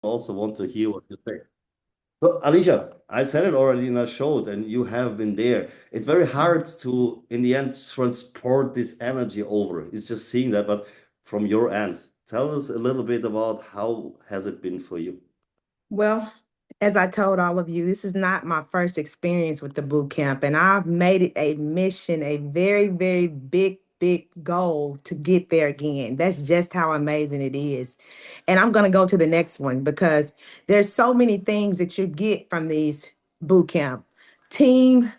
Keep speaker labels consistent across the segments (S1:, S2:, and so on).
S1: also want to hear what you say. So, Alicia, I said it already in our show, and you have been there. It's very hard to, in the end, transport this energy over. It's just seeing that, but from your end, tell us a little bit about how has it been for you?
S2: Well, as I told all of you, this is not my first experience with the boot camp, and I've made it a mission, a very, very big goal to get there again. That's just how amazing it is. And I'm going to go to the next one because there's so many things that you get from these boot camp. Team,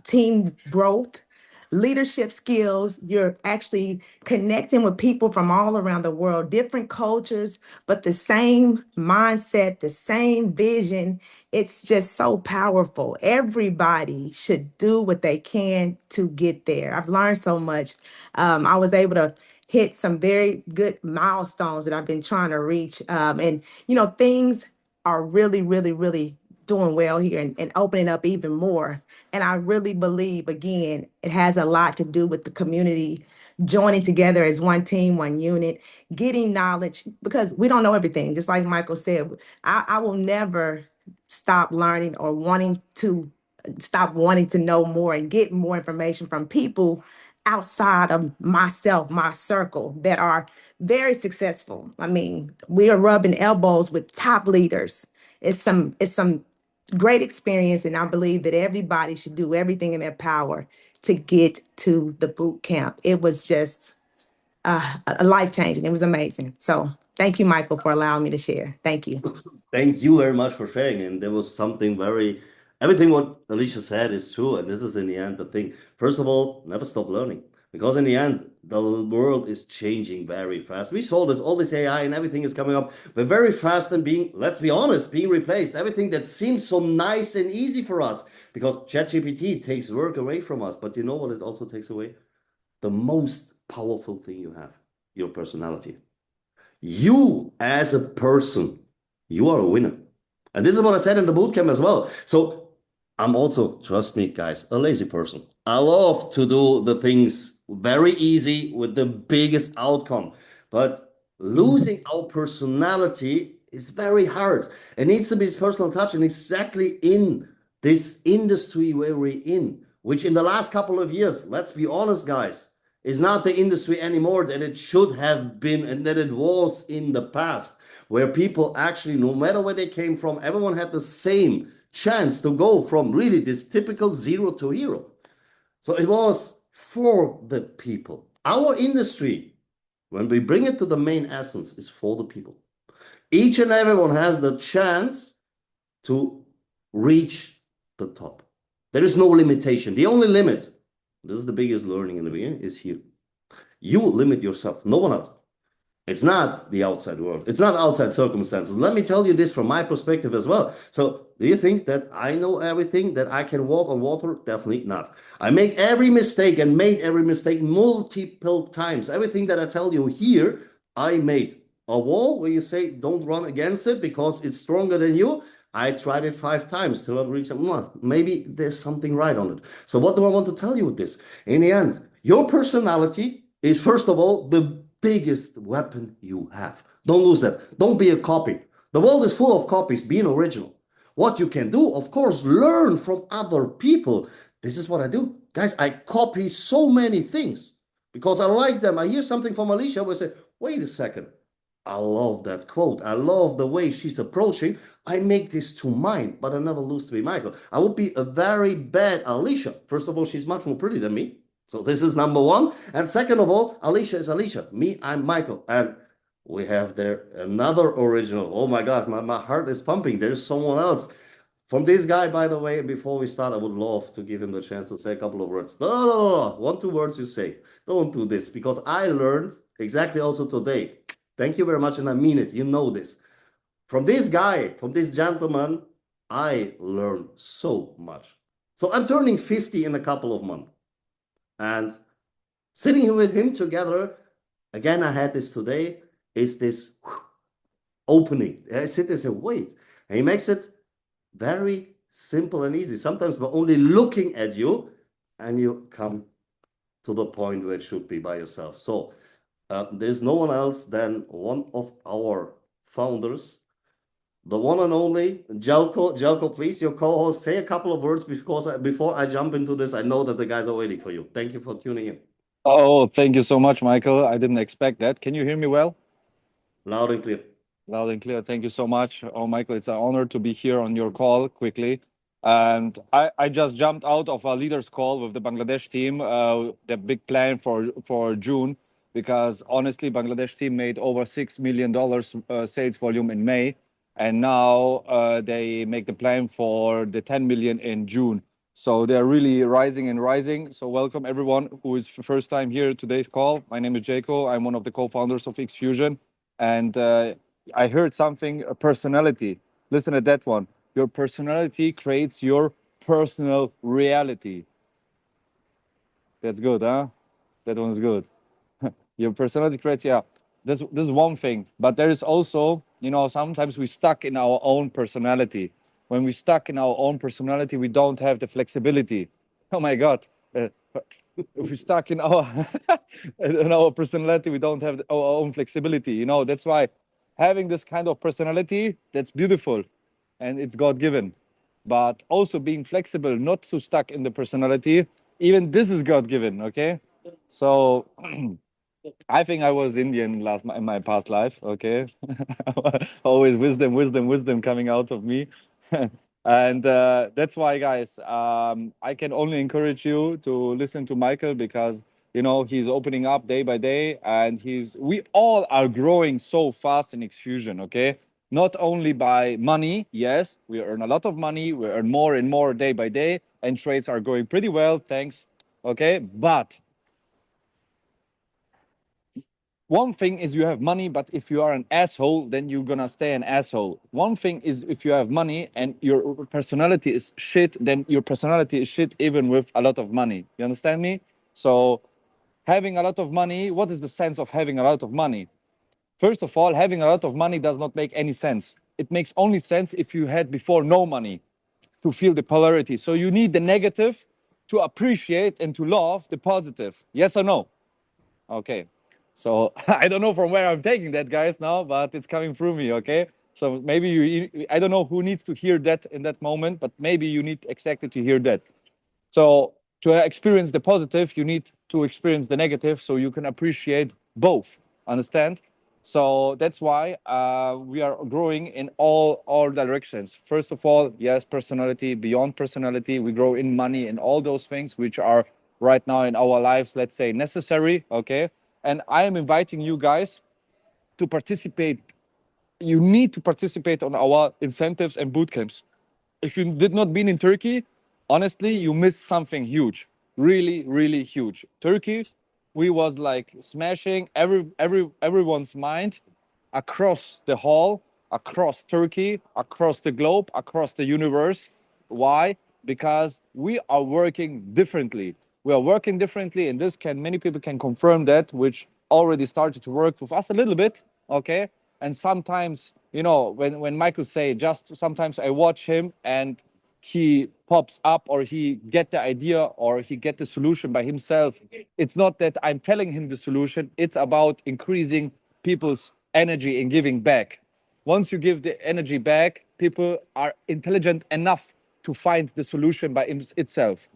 S2: team growth, leadership skills. You're actually connecting with people from all around the world, different cultures, but the same mindset, the same vision. It's just so powerful. Everybody should do what they can to get there. I've learned so much. I was able to hit some very good milestones that I've been trying to reach. And things are really doing well here and opening up even more. And I really believe, again, it has a lot to do with the community joining together as one team, one unit, getting knowledge because we don't know everything. Just like Michael said, I will never stop learning or wanting to know more and get more information from people outside of myself, my circle that are very successful. I mean, we are rubbing elbows with top leaders. It's some great experience, and I believe that everybody should do everything in their power to get to the boot camp. It was just a life changing. It was amazing. So thank you, Michael, for allowing me to share. Thank you.
S1: Thank you very much for sharing. And there was something everything what Alicia said is true. And this is in the end the thing. First of all, never stop learning. Because in the end, the world is changing very fast. We saw this, all this AI and everything is coming up, but very fast and being, let's be honest, being replaced. Everything that seems so nice and easy for us, because ChatGPT takes work away from us. But you know what it also takes away? The most powerful thing you have, your personality. You as a person, you are a winner. And this is what I said in the bootcamp as well. So I'm also, trust me, guys, a lazy person. I love to do the things very easy with the biggest outcome. But losing our personality is very hard. It needs to be this personal touch and exactly in this industry where we're in, which in the last couple of years, let's be honest, guys, is not the industry anymore that it should have been and that it was in the past, where people actually, no matter where they came from, everyone had the same chance to go from really this typical zero to hero. So it was for the people. Our industry, when we bring it to the main essence, is for the people. Each and everyone has the chance to reach the top. There is no limitation. The only limit, this is the biggest learning in the beginning, is here. You limit yourself, no one else. It's not the outside world. It's not outside circumstances. Let me tell you this from my perspective as well. So, do you think that I know everything, that I can walk on water? Definitely not. I make every mistake and made every mistake multiple times. Everything that I tell you here, I made. A wall where you say, don't run against it because it's stronger than you. I tried it 5 times till I reached a maybe there's something right on it. So, what do I want to tell you with this? In the end, your personality is, first of all, the biggest weapon you have. Don't lose that. Don't be a copy. The world is full of copies. Be an original. What you can do, of course, learn from other people. This is what I do. Guys, I copy so many things because I like them. I hear something from Alicia where I say, wait a second. I love that quote. I love the way she's approaching. I make this to mine, but I never lose to be Michael. I would be a very bad Alicia. First of all, she's much more pretty than me. So this is number one. And second of all, Alicia is Alicia. Me, I'm Michael. And we have there another original. Oh my God, my heart is pumping. There's someone else. From this guy, by the way, before we start, I would love to give him the chance to say a couple of words. No. 1, 2 words you say. Don't do this because I learned exactly also today. Thank you very much. And I mean it. You know this. From this guy, from this gentleman, I learned so much. So I'm turning 50 in a couple of months. And sitting with him together, again, I had this today, is this opening. I sit there and say, wait. And he makes it very simple and easy. Sometimes by only looking at you, and you come to the point where it should be by yourself. So there's no one else than one of our founders. the one and only Jelko. Jelko, please, your co-host, say a couple of words because before I jump into this, I know that the guys are waiting for you. Thank you for tuning in.
S3: Oh, thank you so much, Michael. I didn't expect that. Can you hear me well?
S1: Loud and clear.
S3: Loud and clear. Thank you so much. Oh, Michael, it's an honor to be here on your call quickly. And I just jumped out of a leaders call with the Bangladesh team, the big plan for June, because honestly, Bangladesh team made over $6 million sales volume in May, and now they make the plan for the 10 million in June. So they're really rising and rising. So welcome everyone who is first time here at today's call. My name is Jaco. I'm one of the co-founders of XFusion, and I heard something, a personality. Listen to that one. Your personality creates your personal reality. That's good, huh? That one's good. Your personality creates, yeah. This is one thing. But there is also, sometimes we stuck in our own personality. When we stuck in our own personality, we don't have the flexibility. Oh my God. If we stuck in our in our personality, we don't have our own flexibility. That's why having this kind of personality, that's beautiful and it's God given. But also being flexible, not too stuck in the personality, even this is God given, okay? So I think I was Indian in my past life. Okay, always wisdom, wisdom, wisdom coming out of me, and that's why, guys, I can only encourage you to listen to Michael because he's opening up day by day, and we all are growing so fast in Xfusion. Okay, not only by money. Yes, we earn a lot of money. We earn more and more day by day, and trades are going pretty well. Thanks. Okay, but one thing is you have money, but if you are an asshole, then you're gonna stay an asshole. One thing is if you have money and your personality is shit, then your personality is shit even with a lot of money. You understand me? So having a lot of money, what is the sense of having a lot of money? First of all, having a lot of money does not make any sense. It makes only sense if you had before no money to feel the polarity. So you need the negative to appreciate and to love the positive. Yes or no? Okay. So I don't know from where I'm taking that, guys, now, but it's coming through me. Okay. So maybe I don't know who needs to hear that in that moment, but maybe you need exactly to hear that. So to experience the positive, you need to experience the negative so you can appreciate both. Understand? So that's why we are growing in all directions. First of all, yes, personality, beyond personality, we grow in money and all those things which are right now in our lives, let's say, necessary. Okay. And I am inviting you guys to participate. You need to participate on our incentives and boot camps. If you did not been in Turkey, honestly, you missed something huge, really, really huge. Turkey, we was like smashing everyone's mind across the hall, across Turkey, across the globe, across the universe. Why? Because we are working differently. We are working differently, and this can many people can confirm that, which already started to work with us a little bit. Okay, and sometimes when Michael say, just sometimes I watch him and he pops up or he get the idea or he get the solution by himself. It's not that I'm telling him the solution, it's about increasing people's energy and giving back. Once you give the energy back, people are intelligent enough to find the solution by itself.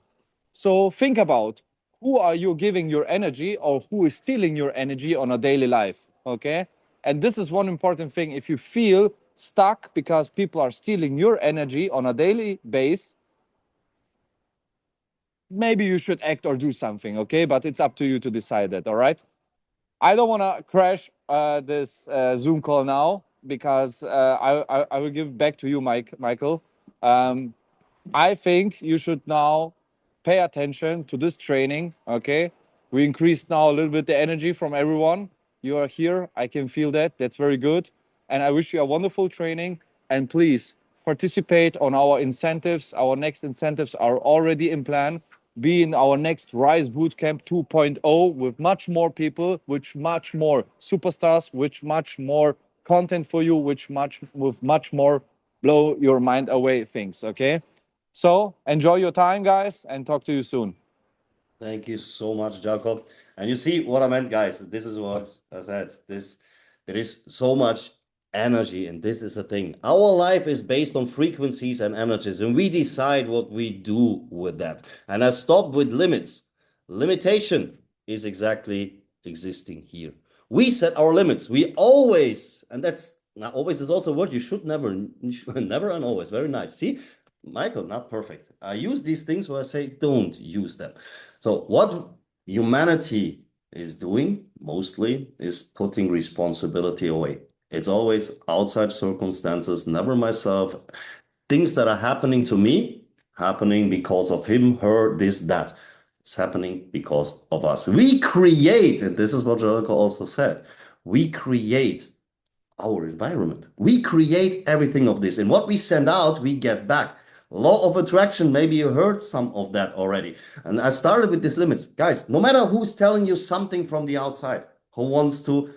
S3: So think about who are you giving your energy or who is stealing your energy on a daily life, okay? And this is one important thing. If you feel stuck because people are stealing your energy on a daily base, maybe you should act or do something, okay? But it's up to you to decide that, all right? I don't want to crash this Zoom call now because I will give back to you, Michael. Um, I think you should now pay attention to this training. Okay, we increased now a little bit the energy from everyone. You are here. I can feel that. That's very good. And I wish you a wonderful training. And please participate on our incentives. Our next incentives are already in plan. Be in our next Rise Bootcamp 2.0 with much more people, with much more superstars, with much more content for you, with much more blow your mind away things. Okay. So enjoy your time, guys, and talk to you soon.
S1: Thank you so much, Jacob. And you see what I meant, guys. This is what I said. There is so much energy. And this is the thing. Our life is based on frequencies and energies, and we decide what we do with that. And I stop with limits. Limitation is exactly existing here. We set our limits. We always, and that's now always is also a word you should never, never and always. Very nice. See, Michael, not perfect. I use these things where I say don't use them. So what humanity is doing mostly is putting responsibility away. It's always outside circumstances, never myself. Things that are happening to me, happening because of him, her, this, that. It's happening because of us. We create, and this is what Jericho also said, we create our environment. We create everything of this. And what we send out, we get back. Law of attraction, maybe you heard some of that already. And I started with these limits. Guys, no matter who's telling you something from the outside, who wants to,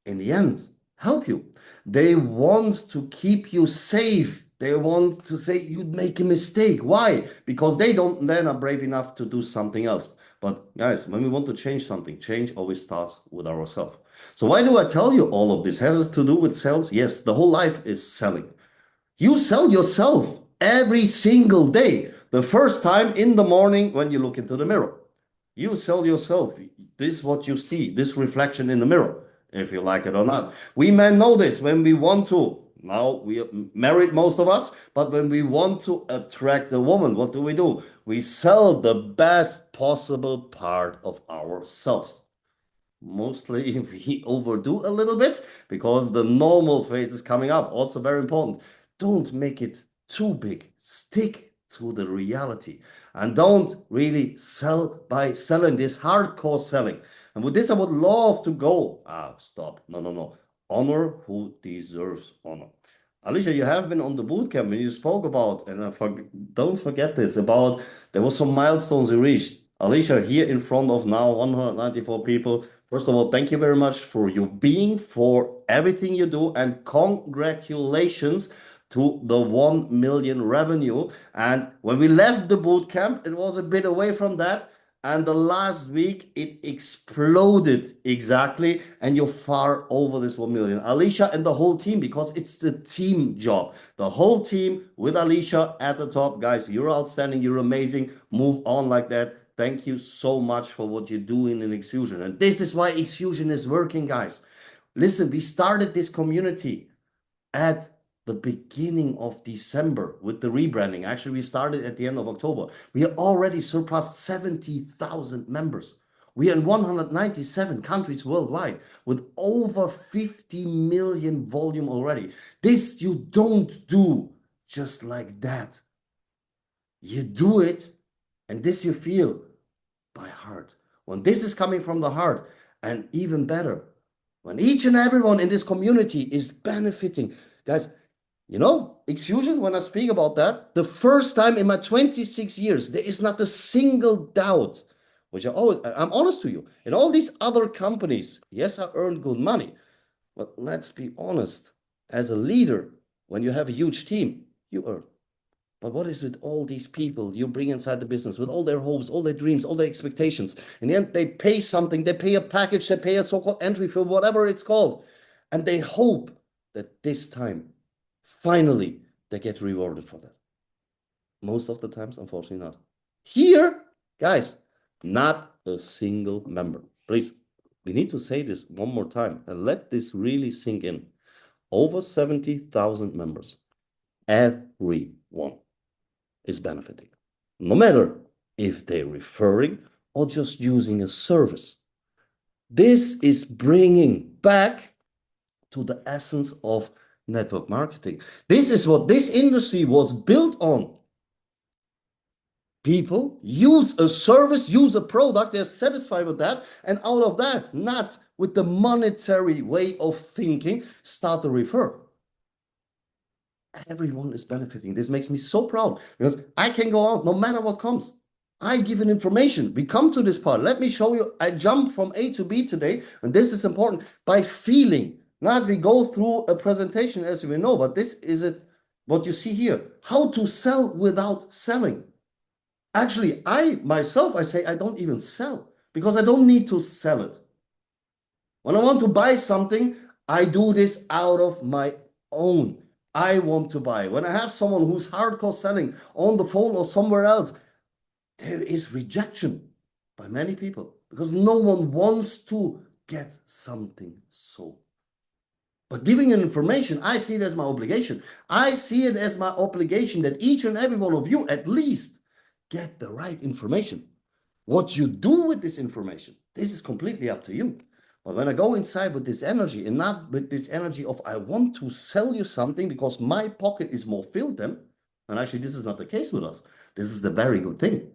S1: in the end, help you, they want to keep you safe. They want to say you'd make a mistake. Why? Because they don't then are brave enough to do something else. But guys, when we want to change something, change always starts with ourselves. So why do I tell you all of this? Has it to do with sales? Yes, the whole life is selling. You sell yourself every single day. The first time in the morning when you look into the mirror, you sell yourself. This is what you see, this reflection in the mirror, if you like it or not. We men know this when we want to. Now we are married, most of us, but when we want to attract a woman, what do? We sell the best possible part of ourselves. Mostly if we overdo a little bit because the normal phase is coming up. Also very important. Don't make it too big. Stick to the reality and don't really sell by selling this hardcore selling. And with this, I would love to go. Stop. No. Honor who deserves honor. Alicia, you have been on the bootcamp and you spoke about, and don't forget this, about there was some milestones you reached. Alicia, here in front of now 194 people. First of all, thank you very much for you being, for everything you do, and congratulations to the 1 million revenue. And when we left the bootcamp, it was a bit away from that. And the last week it exploded exactly, and you're far over this 1 million. Alicia and the whole team, because it's the team job. The whole team with Alicia at the top. Guys, you're outstanding, you're amazing. Move on like that. Thank you so much for what you're doing in XFusion. And this is why XFusion is working, guys. Listen, we started this community at the beginning of December with the rebranding. Actually, we started at the end of October. We have already surpassed 70,000 members. We are in 197 countries worldwide with over 50 million volume already. This you don't do just like that. You do it, and this you feel by heart. When this is coming from the heart, and even better, when each and everyone in this community is benefiting. Guys, you know, XFusion, when I speak about that, the first time in my 26 years, there is not a single doubt, which I'm honest to you. In all these other companies, yes, I earned good money, but let's be honest, as a leader, when you have a huge team, you earn. But what is with all these people you bring inside the business with all their hopes, all their dreams, all their expectations? In the end, they pay something, they pay a package, they pay a so-called entry fee, whatever it's called. And they hope that this time, finally, they get rewarded for that. Most of the times, unfortunately not. Here, guys, not a single member. Please, we need to say this one more time and let this really sink in. Over 70,000 members. Everyone is benefiting. No matter if they're referring or just using a service. This is bringing back to the essence of network marketing. This is what this industry was built on. People use a service, use a product, they're satisfied with that, and out of that, not with the monetary way of thinking, start to refer. Everyone is benefiting. This makes me so proud because I can go out no matter what comes. I give an information. We come to this part. Let me show you. I jump from A to B today, and this is important, by feeling. Not we go through a presentation as we know, but this is it. What you see here, how to sell without selling. Actually, I say I don't even sell because I don't need to sell it. When I want to buy something, I do this out of my own. I want to buy. When I have someone who's hardcore selling on the phone or somewhere else, there is rejection by many people because no one wants to get something sold. But giving an information, I see it as my obligation. I see it as my obligation that each and every one of you at least get the right information. What you do with this information, this is completely up to you. But when I go inside with this energy and not with this energy of I want to sell you something because my pocket is more filled than, and actually this is not the case with us. This is the very good thing.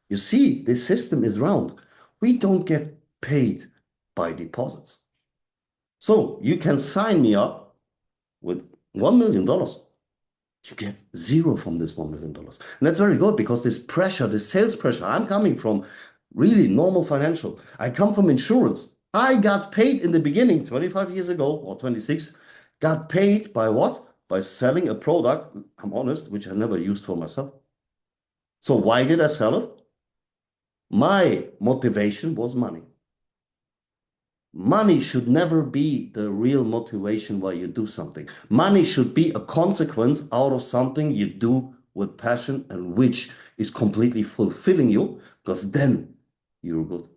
S1: You see, this system is round. We don't get paid by deposits. So you can sign me up with $1 million. You get zero from this $1 million. And that's very good because this pressure, this sales pressure, I'm coming from really normal financial. I come from insurance. I got paid in the beginning, 25 years ago or 26, got paid by what? By selling a product, I'm honest, which I never used for myself. So why did I sell it? My motivation was money. Money should never be the real motivation why you do something. Money should be a consequence out of something you do with passion and which is completely fulfilling you, because then you're good.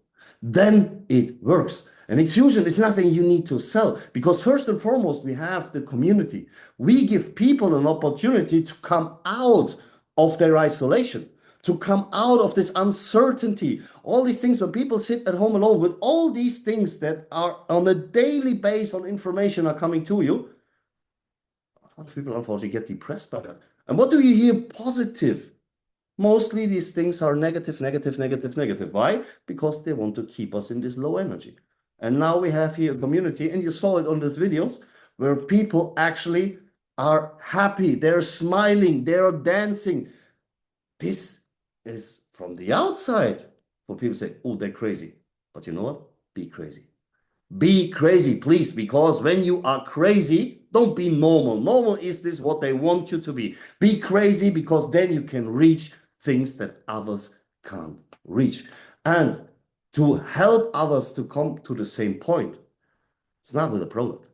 S1: Then it works. And XFusion is nothing you need to sell, because first and foremost, we have the community. We give people an opportunity to come out of their isolation, to come out of this uncertainty, all these things when people sit at home alone with all these things that are on a daily basis on information are coming to you. A lot of people unfortunately get depressed by that. And what do you hear positive? Mostly these things are negative, negative, negative, negative. Why? Because they want to keep us in this low energy. And now we have here a community, and you saw it on these videos, where people actually are happy, they're smiling, they're dancing. This is from the outside for people say, oh, they're crazy. But you know what? Be crazy. Be crazy, please, because when you are crazy, don't be normal. Normal is this what they want you to be. Be crazy because then you can reach things that others can't reach. And to help others to come to the same point, it's not with a product.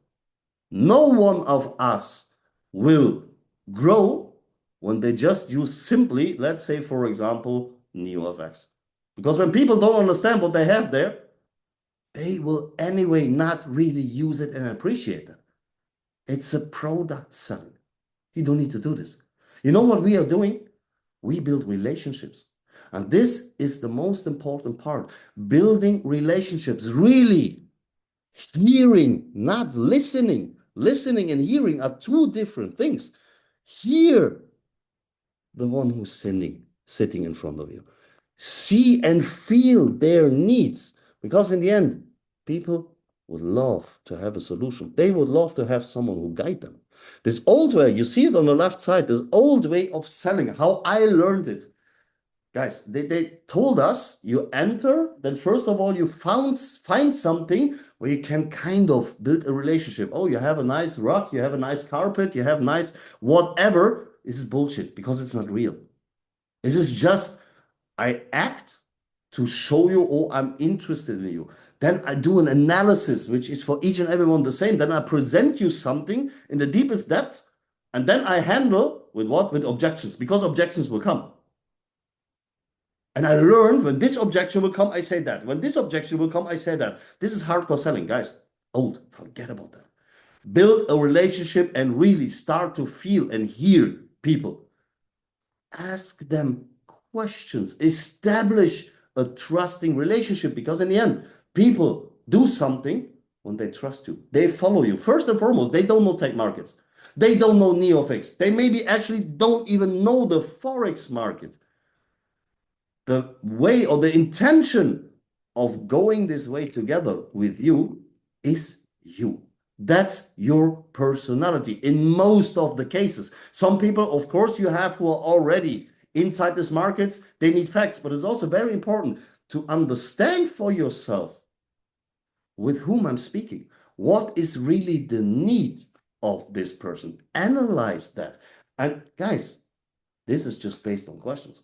S1: No one of us will grow when they just use simply, let's say, for example, NeoFX. Because when people don't understand what they have there, they will anyway not really use it and appreciate it. It's a product selling. You don't need to do this. You know what we are doing? We build relationships. And this is the most important part. Building relationships, really hearing, not listening. Listening and hearing are two different things. Hear the one who's sitting in front of you. See and feel their needs. Because in the end, people would love to have a solution. They would love to have someone who guide them. This old way, you see it on the left side, this old way of selling, how I learned it. Guys, they told us you enter, then first of all, you find something where you can kind of build a relationship. Oh, you have a nice rug, you have a nice carpet, you have nice whatever. This is bullshit because it's not real. This is just, I act to show you, oh, I'm interested in you. Then I do an analysis, which is for each and everyone the same. Then I present you something in the deepest depths. And then I handle with what? With objections, because objections will come. And I learned when this objection will come, I say that. When this objection will come, I say that. This is hardcore selling, guys. Old, forget about that. Build a relationship and really start to feel and hear people. Ask them questions. Establish a trusting relationship, because in the end, people do something when they trust you. They follow you. First and foremost, they don't know Tagmarkets. They don't know NeoFX. They maybe actually don't even know the Forex market. The way or the intention of going this way together with you is you. That's your personality in most of the cases. Some people, of course, you have who are already inside these markets, they need facts, but it's also very important to understand for yourself with whom I'm speaking. What is really the need of this person? Analyze that. And guys, this is just based on questions.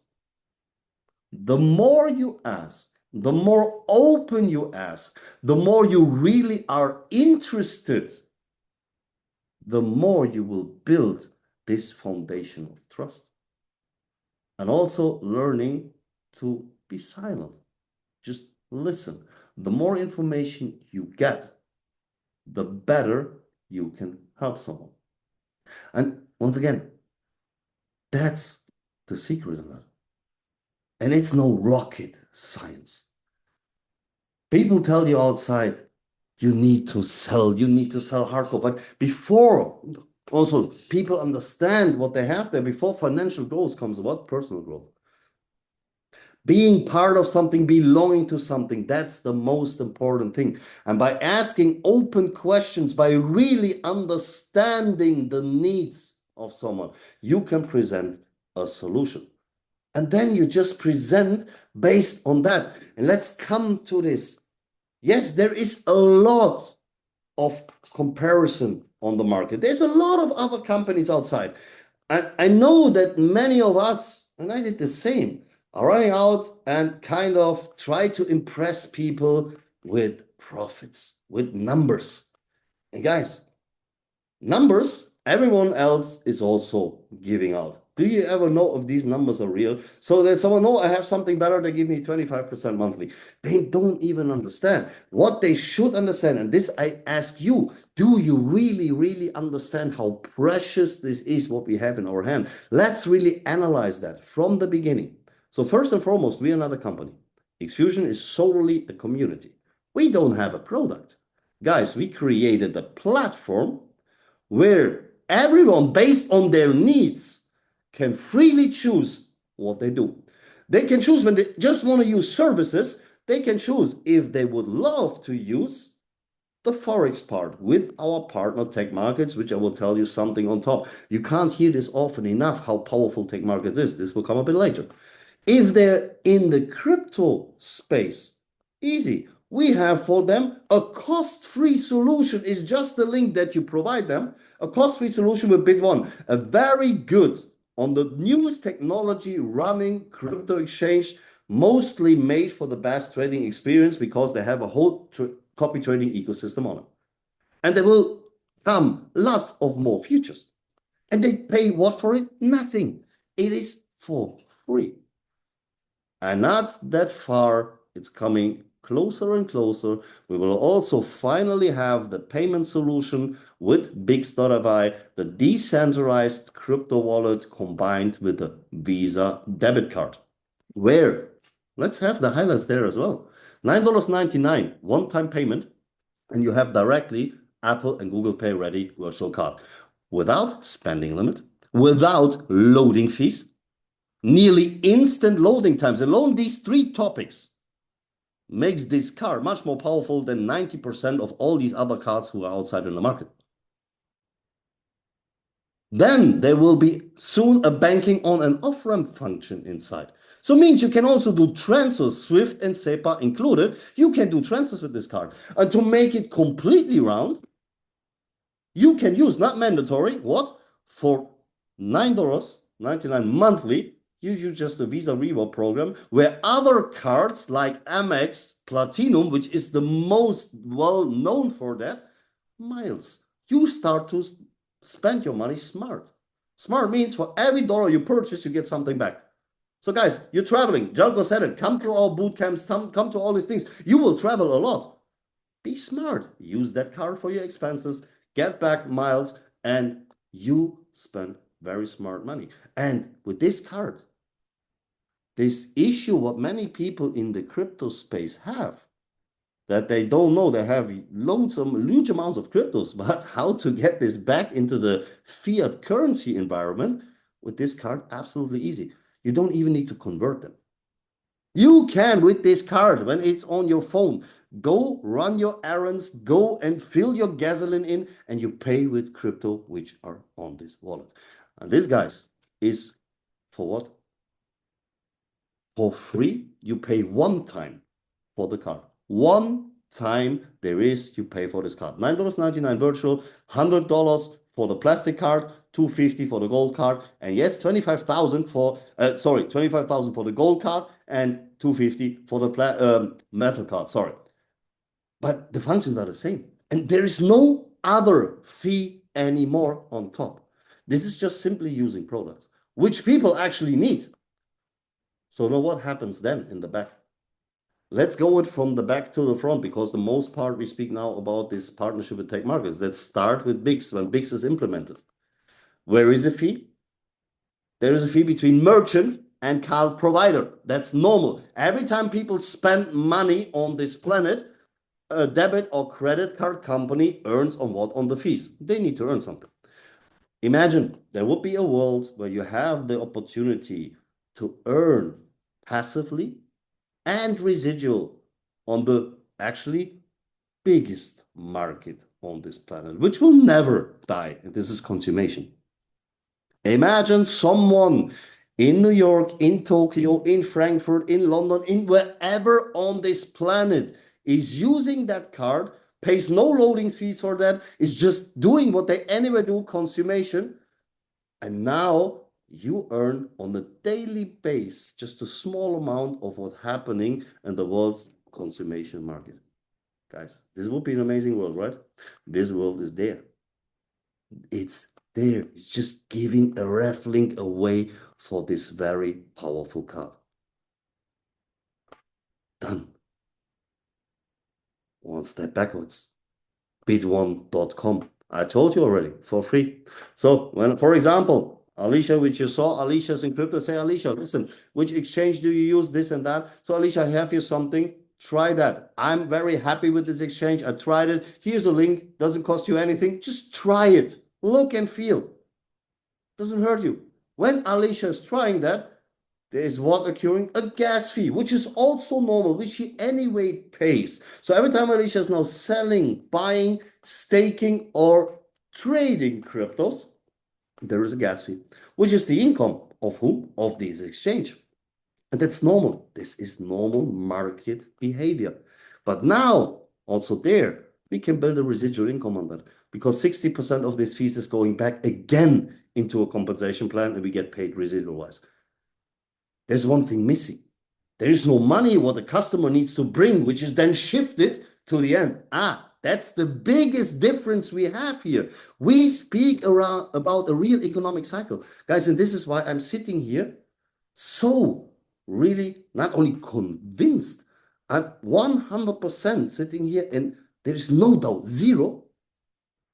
S1: The more you ask, the more open you ask, the more you really are interested the more you will build this foundation of trust. And also learning to be silent. Just listen. The more information you get, the better you can help someone. And once again, that's the secret in that. And it's no rocket science. People tell you outside, you need to sell hardcore. But before, also, people understand what they have there. Before financial growth comes what? Personal growth. Being part of something, belonging to something, that's the most important thing. And by asking open questions, by really understanding the needs of someone, you can present a solution. And then you just present based on that. And let's come to this. Yes, there is a lot of comparison on the market. There's a lot of other companies outside. I know that many of us, and I did the same, are running out and kind of try to impress people with profits, with numbers. And guys, numbers, everyone else is also giving out. Do you ever know if these numbers are real? So that someone, no, I have something better, they give me 25% monthly. They don't even understand. What they should understand, and this I ask you, do you really, really understand how precious this is, what we have in our hand? Let's really analyze that from the beginning. So first and foremost, we are not a company. XFusion is solely a community. We don't have a product. Guys, we created a platform where everyone, based on their needs, can freely choose what they do. They can choose when they just want to use services. They can choose if they would love to use the Forex part with our partner Tagmarkets, which I will tell you something on top. You can't hear this often enough, how powerful Tagmarkets is. This will come a bit later. If they're in the crypto space, easy. We have for them a cost-free solution. Is just the link that you provide them. A cost-free solution with Bit1, a very good on the newest technology running crypto exchange, mostly made for the best trading experience because they have a whole copy trading ecosystem on it. And there will come lots of more features. And they pay what for it? Nothing. It is for free. And not that far, it's coming closer and closer. We will also finally have the payment solution with Bix.fi, the decentralized crypto wallet combined with the Visa debit card. Where, let's have the highlights there as well. $9.99 one-time payment, and you have directly Apple and Google Pay ready virtual card without spending limit, without loading fees, nearly instant loading times. Alone these three topics makes this card much more powerful than 90% of all these other cards who are outside in the market. Then there will be soon a banking on and off ramp function inside. So it means you can also do transfers, SWIFT and SEPA included. You can do transfers with this card. And to make it completely round, you can use, not mandatory, what? For $9.99 monthly, you use just the Visa reward program, where other cards like Amex Platinum, which is the most well known for that, miles. You start to spend your money smart. Smart means for every dollar you purchase, you get something back. So guys, you're traveling. Jelko said it. Come to our boot camps, come to all these things. You will travel a lot. Be smart. Use that card for your expenses, get back miles, and you spend very smart money. And with this card, this issue what many people in the crypto space have, that they don't know, they have huge amounts of cryptos, but how to get this back into the fiat currency environment with this card, absolutely easy. You don't even need to convert them. You can, with this card, when it's on your phone, go run your errands, go and fill your gasoline in, and you pay with crypto which are on this wallet. And this, guys, is for what? For free. You pay one time for the card. One time there is, you pay for this card. $9.99 virtual, $100 for the plastic card, $250 for the gold card, and yes, $25,000 for $25,000 for the gold card and $250 for the metal card. Sorry, but the functions are the same, and there is no other fee any more on top. This is just simply using products, which people actually need. So now what happens then in the back? Let's go it from the back to the front, because the most part we speak now about this partnership with Tagmarkets. Let's start with BIX, when BIX is implemented. Where is a fee? There is a fee between merchant and card provider. That's normal. Every time people spend money on this planet, a debit or credit card company earns on what? On the fees. They need to earn something. Imagine there would be a world where you have the opportunity to earn passively and residual on the actually biggest market on this planet, which will never die. And this is consummation. Imagine someone in New York, in Tokyo, in Frankfurt, in London, in wherever on this planet is using that card, pays no loading fees for that, is just doing what they anyway do, consummation. And now you earn on a daily base just a small amount of what's happening in the world's consummation market. Guys, this would be an amazing world, right? This world is there. It's there. It's just giving a ref link away for this very powerful card. Done. One step backwards. Bit1.com. I told you already, for free. So when, for example, Alicia, which you saw, Alicia's in crypto, say, Alicia, listen, which exchange do you use, this and that? So Alicia, I have here something. Try that. I'm very happy with this exchange. I tried it. Here's a link. Doesn't cost you anything. Just try it. Look and feel. Doesn't hurt you. When Alicia is trying that, there is what occurring? A gas fee, which is also normal, which she anyway pays. So every time Alicia is now selling, buying, staking, or trading cryptos, there is a gas fee, which is the income of whom? Of this exchange. And that's normal. This is normal market behavior. But now, also there, we can build a residual income on that, because 60% of this fees is going back again into a compensation plan, and we get paid residual-wise. There's one thing missing. There is no money what the customer needs to bring, which is then shifted to the end. That's the biggest difference we have here. We speak about a real economic cycle. Guys, and this is why I'm sitting here so really not only convinced, I'm 100% sitting here, and there is no doubt, zero,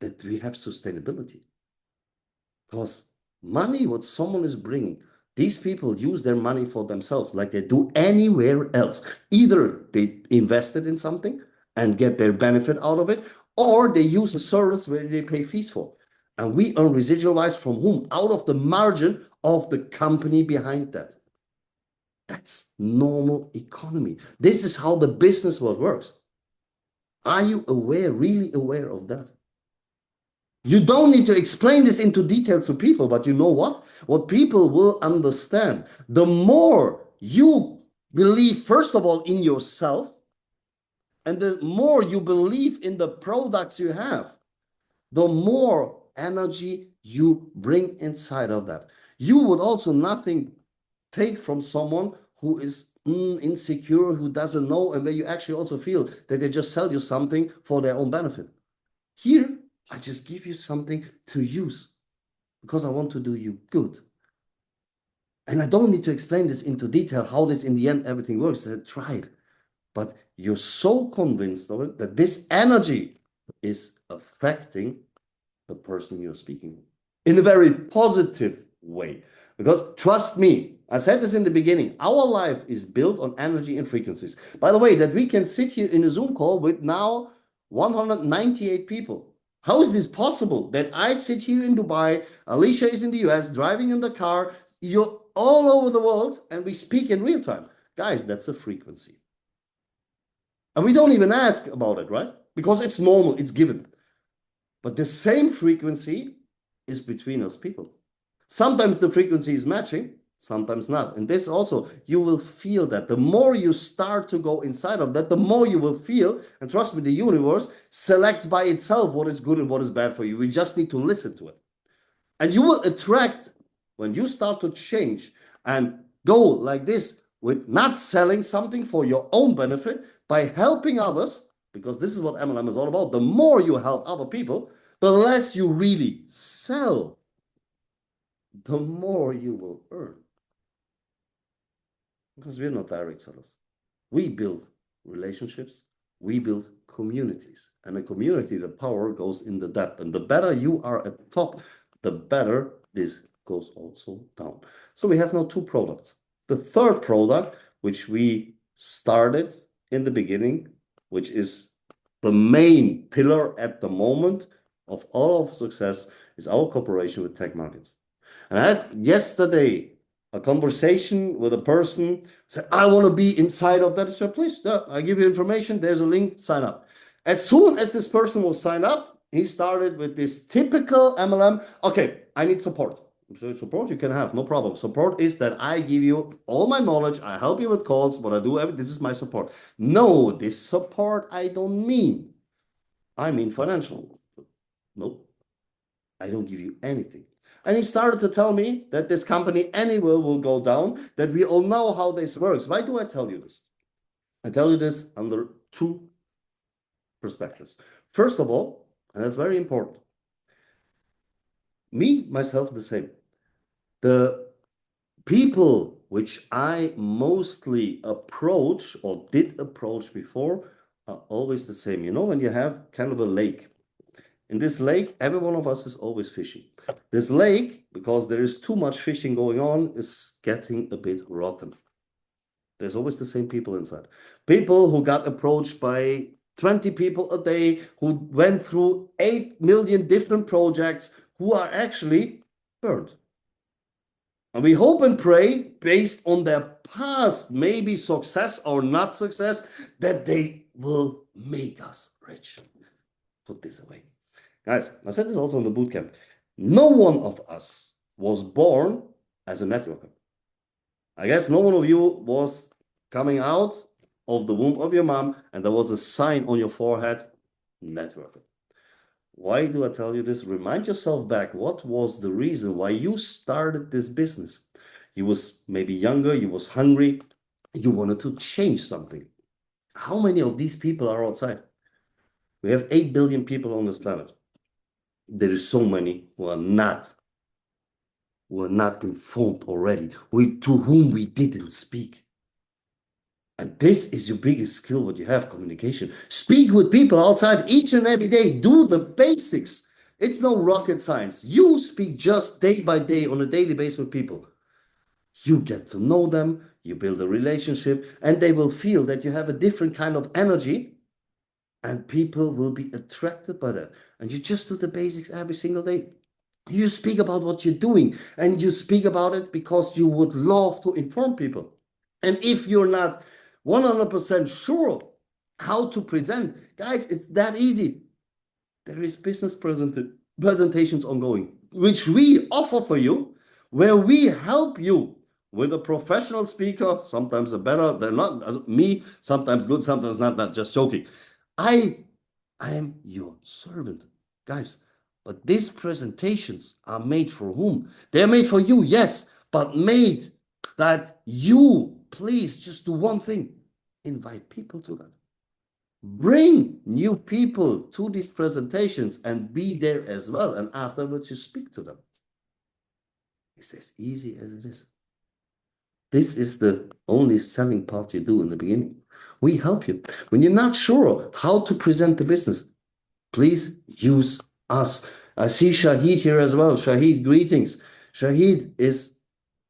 S1: that we have sustainability. Because money, what someone is bringing, these people use their money for themselves like they do anywhere else. Either they invested in something and get their benefit out of it, or they use a service where they pay fees for. And we earn residual-wise from whom? Out of the margin of the company behind that. That's normal economy. This is how the business world works. Are you aware, really aware of that? You don't need to explain this into details to people, but you know what? What people will understand, the more you believe, first of all, in yourself, and the more you believe in the products you have, the more energy you bring inside of that. You would also nothing take from someone who is insecure, who doesn't know, and where you actually also feel that they just sell you something for their own benefit. Here, I just give you something to use because I want to do you good. And I don't need to explain this into detail, how this in the end everything works. I tried. But you're so convinced of it that this energy is affecting the person you're speaking with in a very positive way. Because trust me, I said this in the beginning, our life is built on energy and frequencies. By the way, that we can sit here in a Zoom call with now 198 people. How is this possible that I sit here in Dubai, Alicia is in the US, driving in the car, you're all over the world, and we speak in real time? Guys, that's a frequency. And we don't even ask about it, right? Because it's normal, it's given. But the same frequency is between us people. Sometimes the frequency is matching, sometimes not. And this also, you will feel that. The more you start to go inside of that, the more you will feel, and trust me, the universe selects by itself what is good and what is bad for you. We just need to listen to it. And you will attract, when you start to change and go like this, with not selling something for your own benefit, by helping others, because this is what MLM is all about. The more you help other people, the less you really sell, the more you will earn. Because we're not direct sellers. We build relationships, we build communities. And a community, the power goes in the depth. And the better you are at the top, the better this goes also down. So we have now two products. The third product, which we started in the beginning, which is the main pillar at the moment of all of success, is our cooperation with Tagmarkets. And I had yesterday a conversation with a person, said, I want to be inside of that. I said, please, I give you information. There's a link, sign up. As soon as this person will sign up, he started with this typical MLM. Okay, I need support. So support you can have, no problem. Support is that I give you all my knowledge. I help you with calls, what I do, this is my support. No, this support I don't mean. I mean financial. Nope, I don't give you anything. And he started to tell me that this company anyway will go down, that we all know how this works. Why do I tell you this? I tell you this under two perspectives. First of all, and that's very important, me, myself, the same. The people which I mostly approach or did approach before are always the same. You know, when you have kind of a lake, in this lake, every one of us is always fishing. This lake, because there is too much fishing going on, is getting a bit rotten. There's always the same people inside. People who got approached by 20 people a day, who went through 8 million different projects, who are actually burned. And we hope and pray, based on their past, maybe success or not success, that they will make us rich. Put this away. Guys, I said this also in the bootcamp. No one of us was born as a networker. I guess no one of you was coming out of the womb of your mom and there was a sign on your forehead, networker. Why do I tell you this? Remind yourself back, what was the reason why you started this business? You was maybe younger, you was hungry, you wanted to change something. How many of these people are outside? We have 8 billion people on this planet. There is so many who are not informed already, to whom we didn't speak. And this is your biggest skill, what you have, communication. Speak with people outside each and every day. Do the basics. It's no rocket science. You speak just day by day on a daily basis with people. You get to know them, you build a relationship, and they will feel that you have a different kind of energy, and people will be attracted by that. And you just do the basics every single day. You speak about what you're doing, and you speak about it because you would love to inform people. And if you're not 100% sure how to present, guys, it's that easy. There is business presentations ongoing, which we offer for you, where we help you with a professional speaker, sometimes a better, they're not me, sometimes good, sometimes not just joking. I am your servant, guys. But these presentations are made for whom? They're made for you, yes, but made that you please just do one thing: invite people to that. Bring new people to these presentations and be there as well. And afterwards, you speak to them. It's as easy as it is. This is the only selling part you do in the beginning. We help you. When you're not sure how to present the business, please use us. I see Shahid here as well. Shahid, greetings. Shahid is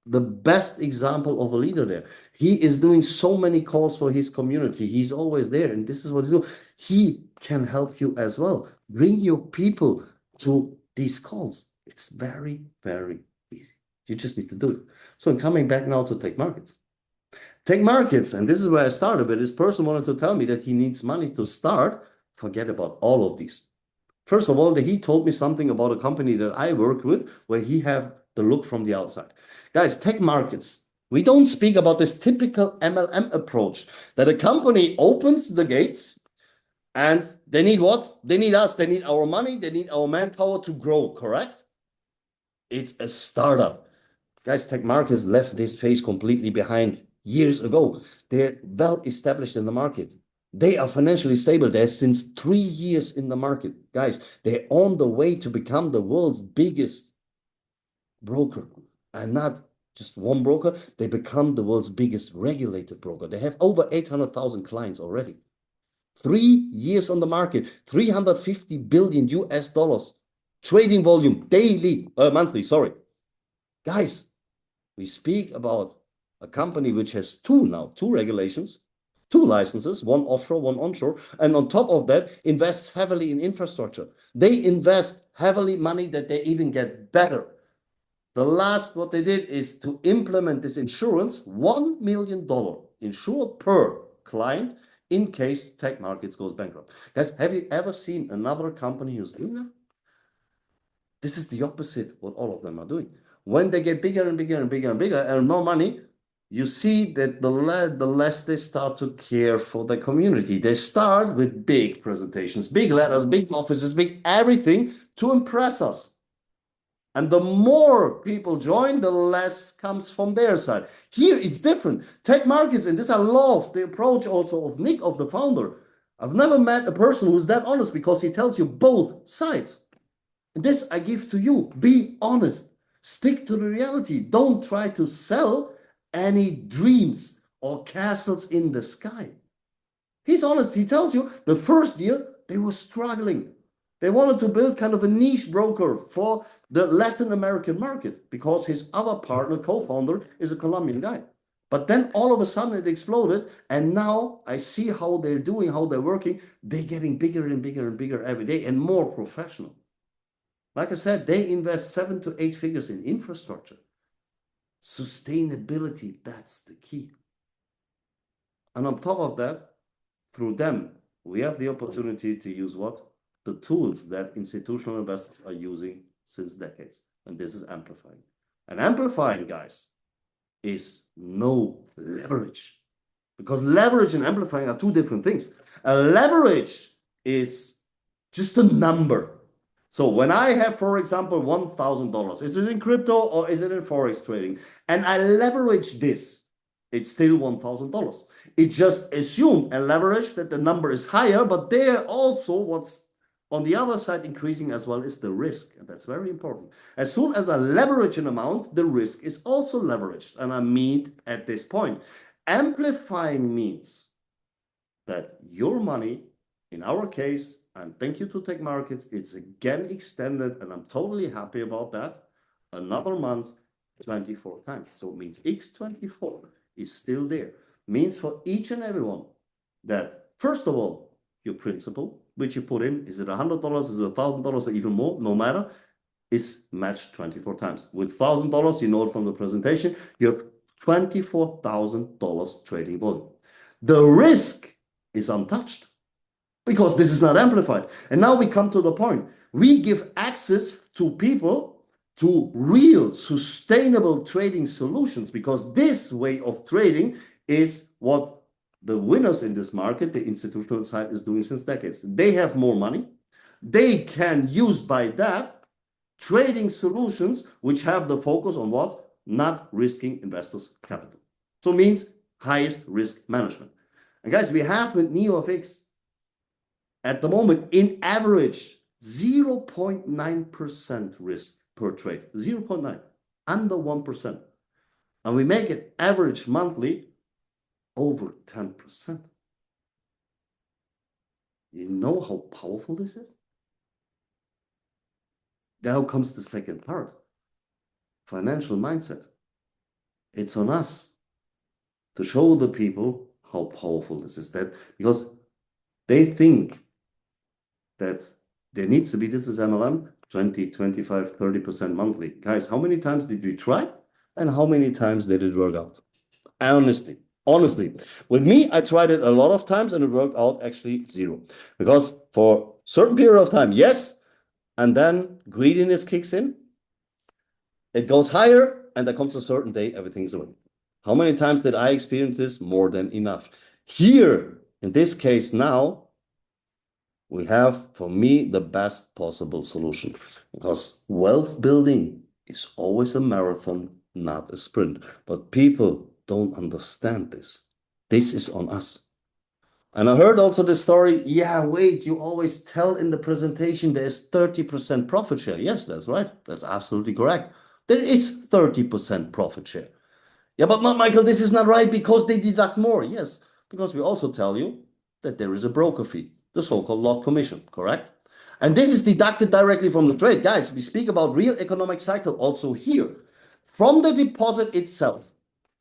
S1: the best example of a leader there. He is doing so many calls for his community. He's always there, and this is what he do. He can help you as well. Bring your people to these calls. It's very, very easy. You just need to do it. So I'm coming back now to Tagmarkets. Tagmarkets, and this is where I started, but this person wanted to tell me that he needs money to start. Forget about all of these. First of all, he told me something about a company that I work with where he have the look from the outside. Guys, Tagmarkets, we don't speak about this typical MLM approach that a company opens the gates and they need what? They need us, they need our money, they need our manpower to grow, correct? It's a startup. Guys, Tagmarkets left this phase completely behind years ago. They're well established in the market. They are financially stable. They're since 3 years in the market. Guys, they're on the way to become the world's biggest broker. And not just one broker, they become the world's biggest regulated broker. They have over 800,000 clients already. 3 years on the market, 350 billion US dollars. Trading volume monthly, sorry. Guys, we speak about a company which has two regulations, two licenses, one offshore, one onshore, and on top of that, invests heavily in infrastructure. They invest heavily money that they even get better. The last what they did is to implement this insurance, $1 million insured per client in case Tagmarkets goes bankrupt. Guys, have you ever seen another company who's doing that? This is the opposite what all of them are doing. When they get bigger and bigger and bigger and bigger and more money, you see that the less they start to care for the community. They start with big presentations, big letters, big offices, big everything to impress us. And the more people join, the less comes from their side. Here, it's different. Tagmarkets, and this I love the approach also of Nick, of the founder. I've never met a person who's that honest because he tells you both sides. And this I give to you. Be honest. Stick to the reality. Don't try to sell any dreams or castles in the sky. He's honest. He tells you the first year they were struggling. They wanted to build kind of a niche broker for the Latin American market because his other partner, co-founder, is a Colombian guy. But then all of a sudden it exploded. And now I see how they're doing, how they're working. They're getting bigger and bigger and bigger every day and more professional. Like I said, they invest 7 to 8 figures in infrastructure. Sustainability, that's the key. And on top of that, through them, we have the opportunity to use what? The tools that institutional investors are using since decades. And this is amplifying. And amplifying, guys, is no leverage. Because leverage and amplifying are two different things. A leverage is just a number. So when I have, for example, $1,000, is it in crypto or is it in Forex trading? And I leverage this, it's still $1,000. It just assumed and leverage that the number is higher, but there also what's on the other side increasing as well is the risk. And that's very important. As soon as I leverage an amount, the risk is also leveraged. And I mean at this point, amplifying means that your money, in our case, and thank you to Tagmarkets, it's again extended, and I'm totally happy about that. Another month, 24 times. So it means X24 is still there. Means for each and every one that, first of all, your principal, which you put in, is it $100, is it $1,000, or even more, no matter, is matched 24 times. With $1,000, you know it from the presentation, you have $24,000 trading volume. The risk is untouched, because this is not amplified. And now we come to the point. We give access to people to real sustainable trading solutions, because this way of trading is what the winners in this market, the institutional side, is doing since decades. They have more money. They can use by that trading solutions which have the focus on what? Not risking investors' capital. So it means highest risk management. And guys, we have with NeoFX at the moment, in average, 0.9% risk per trade. 0.9, under 1%. And we make it average monthly over 10%. You know how powerful this is? Now comes the second part. Financial mindset. It's on us to show the people how powerful this is. That because they think that there needs to be, this is MLM, 20, 25, 30% monthly. Guys, how many times did we try? And how many times did it work out? Honestly, with me, I tried it a lot of times and it worked out actually zero. Because for a certain period of time, yes, and then greediness kicks in. It goes higher and there comes a certain day, everything's away. How many times did I experience this? More than enough. Here, in this case now, we have, for me, the best possible solution, because wealth building is always a marathon, not a sprint. But people don't understand this. This is on us. And I heard also the story, yeah, wait, you always tell in the presentation there's 30% profit share. Yes, that's right. That's absolutely correct. There is 30% profit share. Yeah, but Michael, this is not right because they deduct more. Yes, because we also tell you that there is a broker fee, the so-called lot commission, correct? And this is deducted directly from the trade. Guys, we speak about real economic cycle also here. From the deposit itself,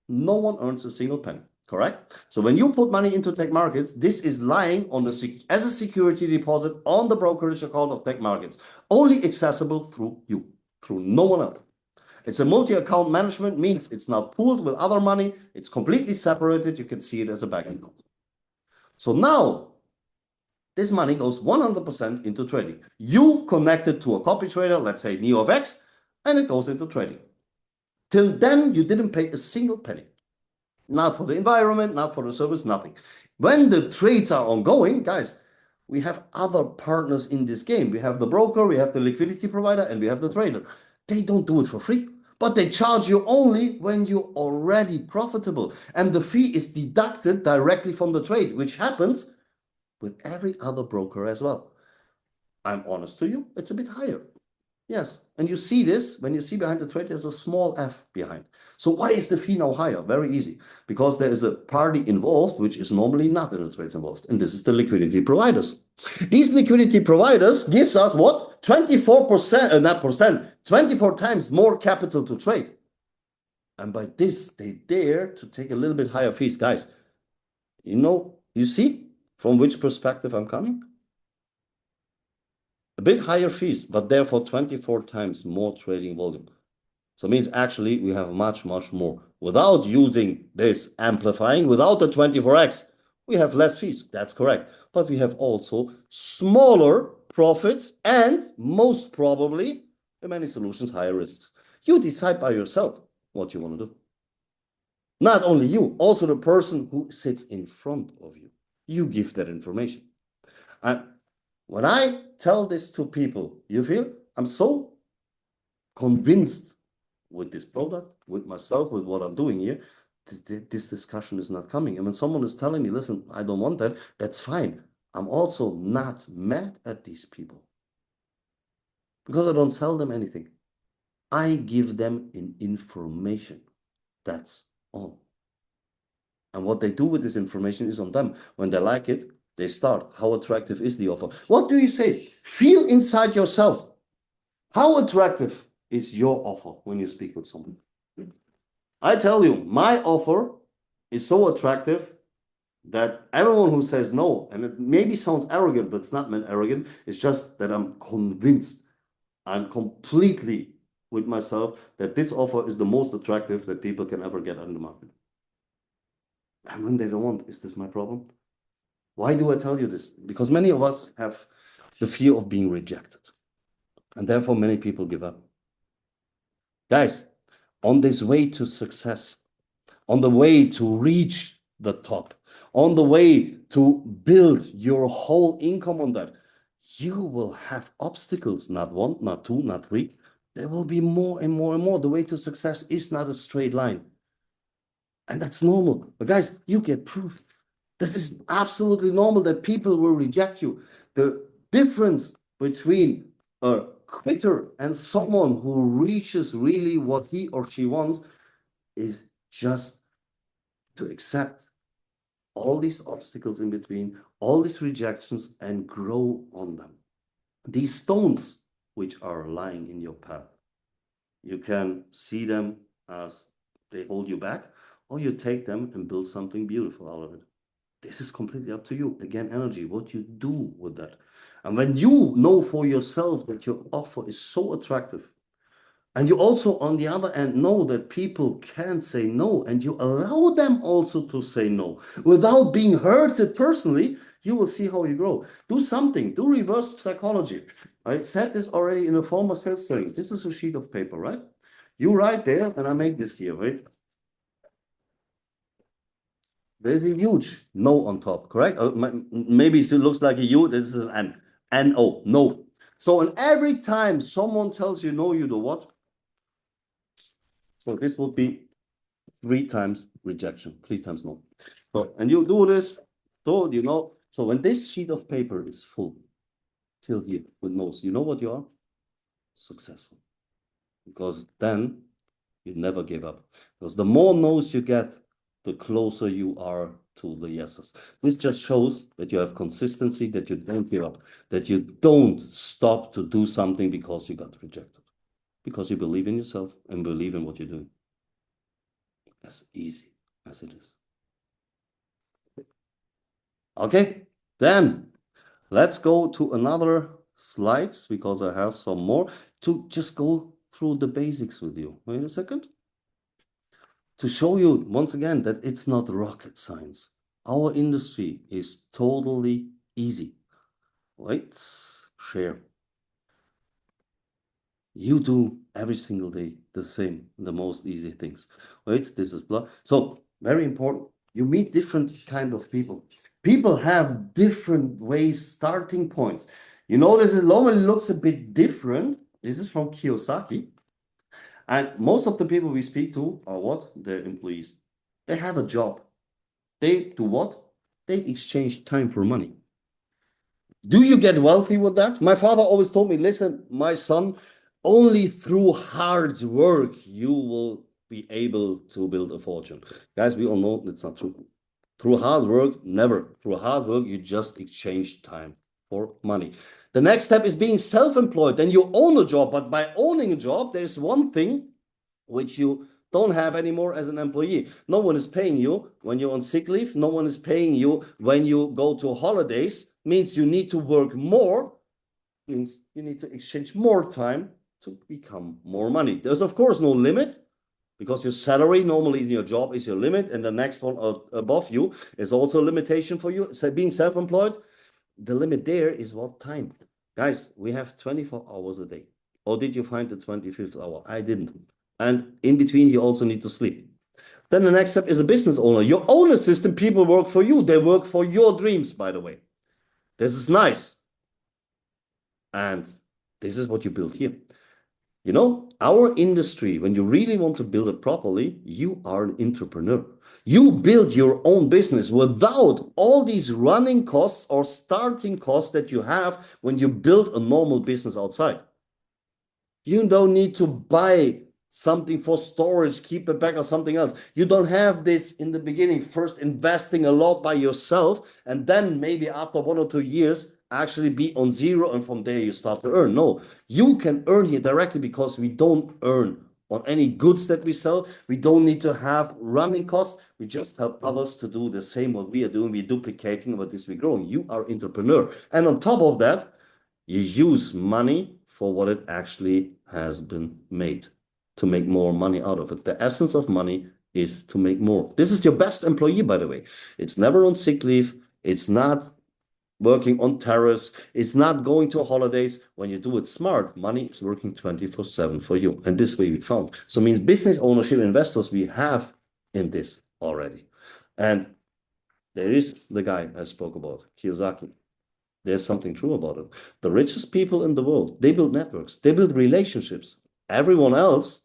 S1: no one earns a single penny, correct? So when you put money into Tagmarkets, this is lying on the as a security deposit on the brokerage account of Tagmarkets, only accessible through you, through no one else. It's a multi-account management, means it's not pooled with other money. It's completely separated. You can see it as a bank account. So now this money goes 100% into trading. You connect it to a copy trader, let's say Neo of X, and it goes into trading. Till then, you didn't pay a single penny. Not for the environment, not for the service, nothing. When the trades are ongoing, guys, we have other partners in this game. We have the broker, we have the liquidity provider, and we have the trader. They don't do it for free, but they charge you only when you're already profitable. And the fee is deducted directly from the trade, which happens with every other broker as well. I'm honest to you, it's a bit higher. Yes, and you see this, when you see behind the trade, there's a small f behind. So why is the fee now higher? Very easy. Because there is a party involved, which is normally not in the trades involved. And this is the liquidity providers. These liquidity providers gives us what? 24%, not percent, 24 times more capital to trade. And by this, they dare to take a little bit higher fees. Guys, you see from which perspective I'm coming? A bit higher fees, but therefore 24 times more trading volume. So it means actually we have much, much more. Without using this amplifying, without the 24x, we have less fees. That's correct. But we have also smaller profits and most probably, in many solutions, higher risks. You decide by yourself what you want to do. Not only you, also the person who sits in front of you. You give that information. And when I tell this to people, you feel I'm so convinced with this product, with myself, with what I'm doing here, this discussion is not coming. And when someone is telling me, listen, I don't want that, that's fine. I'm also not mad at these people because I don't sell them anything. I give them an information. That's all. And what they do with this information is on them. When they like it, they start. How attractive is the offer? What do you say? Feel inside yourself. How attractive is your offer when you speak with someone? I tell you, my offer is so attractive that everyone who says no, and it maybe sounds arrogant, but it's not meant arrogant, it's just that I'm convinced, I'm completely with myself that this offer is the most attractive that people can ever get on the market. And when they don't want, is this my problem? Why do I tell you this? Because many of us have the fear of being rejected. And therefore, many people give up. Guys, on this way to success, on the way to reach the top, on the way to build your whole income on that, you will have obstacles, not one, not two, not three. There will be more and more and more. The way to success is not a straight line. And that's normal. But guys, you get proof. This is absolutely normal that people will reject you. The difference between a quitter and someone who reaches really what he or she wants is just to accept all these obstacles in between, all these rejections, and grow on them. These stones which are lying in your path, you can see them as they hold you back, or you take them and build something beautiful out of it. This is completely up to you. Again, energy, what you do with that. And when you know for yourself that your offer is so attractive, and you also, on the other hand, know that people can say no, and you allow them also to say no without being hurted personally, you will see how you grow. Do something, do reverse psychology. I said this already in a former sales training. This is a sheet of paper, right? You write there, and I make this here, right? There's a huge no on top, correct? Maybe it looks like a U. This is an N. N-O, no. So, and every time someone tells you no, you do what? So this would be 3 times rejection, 3 times no. So, and you do this So, so when this sheet of paper is full till here with no's, you know what you are? Successful. Because then you never give up. Because the more no's you get, the closer you are to the yeses. This just shows that you have consistency, that you don't give up, that you don't stop to do something because you got rejected. Because you believe in yourself and believe in what you're doing. As easy as it is. Okay, then let's go to another slides because I have some more to just go through the basics with you. Wait a second. To show you once again that it's not rocket science. Our industry is totally easy. Wait, share. You do every single day the same, the most easy things. Wait, this is blah. So very important. You meet different kind of people. People have different ways, starting points. You notice it normally looks a bit different. This is from Kiyosaki. And most of the people we speak to are what? They're employees. They have a job. They do what? They exchange time for money. Do you get wealthy with that? My father always told me, listen, my son, only through hard work you will be able to build a fortune. Guys, we all know that's not true. Through hard work, never. Through hard work, you just exchange time for money. The next step is being self-employed. Then you own a job, but by owning a job, there's one thing which you don't have anymore as an employee. No one is paying you when you're on sick leave. No one is paying you when you go to holidays. Means you need to work more. Means you need to exchange more time to become more money. There's of course no limit because your salary normally in your job is your limit, and the next one above you is also a limitation for you. So being self-employed, the limit there is what time. Guys, we have 24 hours a day. Or did you find the 25th hour? I didn't. And in between, you also need to sleep. Then the next step is a business owner. You own a system, people work for you. They work for your dreams, by the way. This is nice. And this is what you build here. You know, our industry, when you really want to build it properly, you are an entrepreneur. You build your own business without all these running costs or starting costs that you have when you build a normal business outside. You don't need to buy something for storage, keep it back or something else. You don't have this in the beginning, first investing a lot by yourself, and then maybe after 1 or 2 years, actually be on zero, and from there you start to earn. No, you can earn here directly because we don't earn on any goods that we sell. We don't need to have running costs. We just help others to do the same what we are doing. We're duplicating what this we're growing. You are entrepreneur. And on top of that, you use money for what it actually has been made, to make more money out of it. The essence of money is to make more. This is your best employee, by the way. It's never on sick leave. It's not working on tariffs. It's not going to holidays. When you do it smart, money is working 24/7 for you. And this way we found. So it means business ownership investors we have in this already. And there is the guy I spoke about, Kiyosaki. There's something true about it. The richest people in the world, they build networks, they build relationships. Everyone else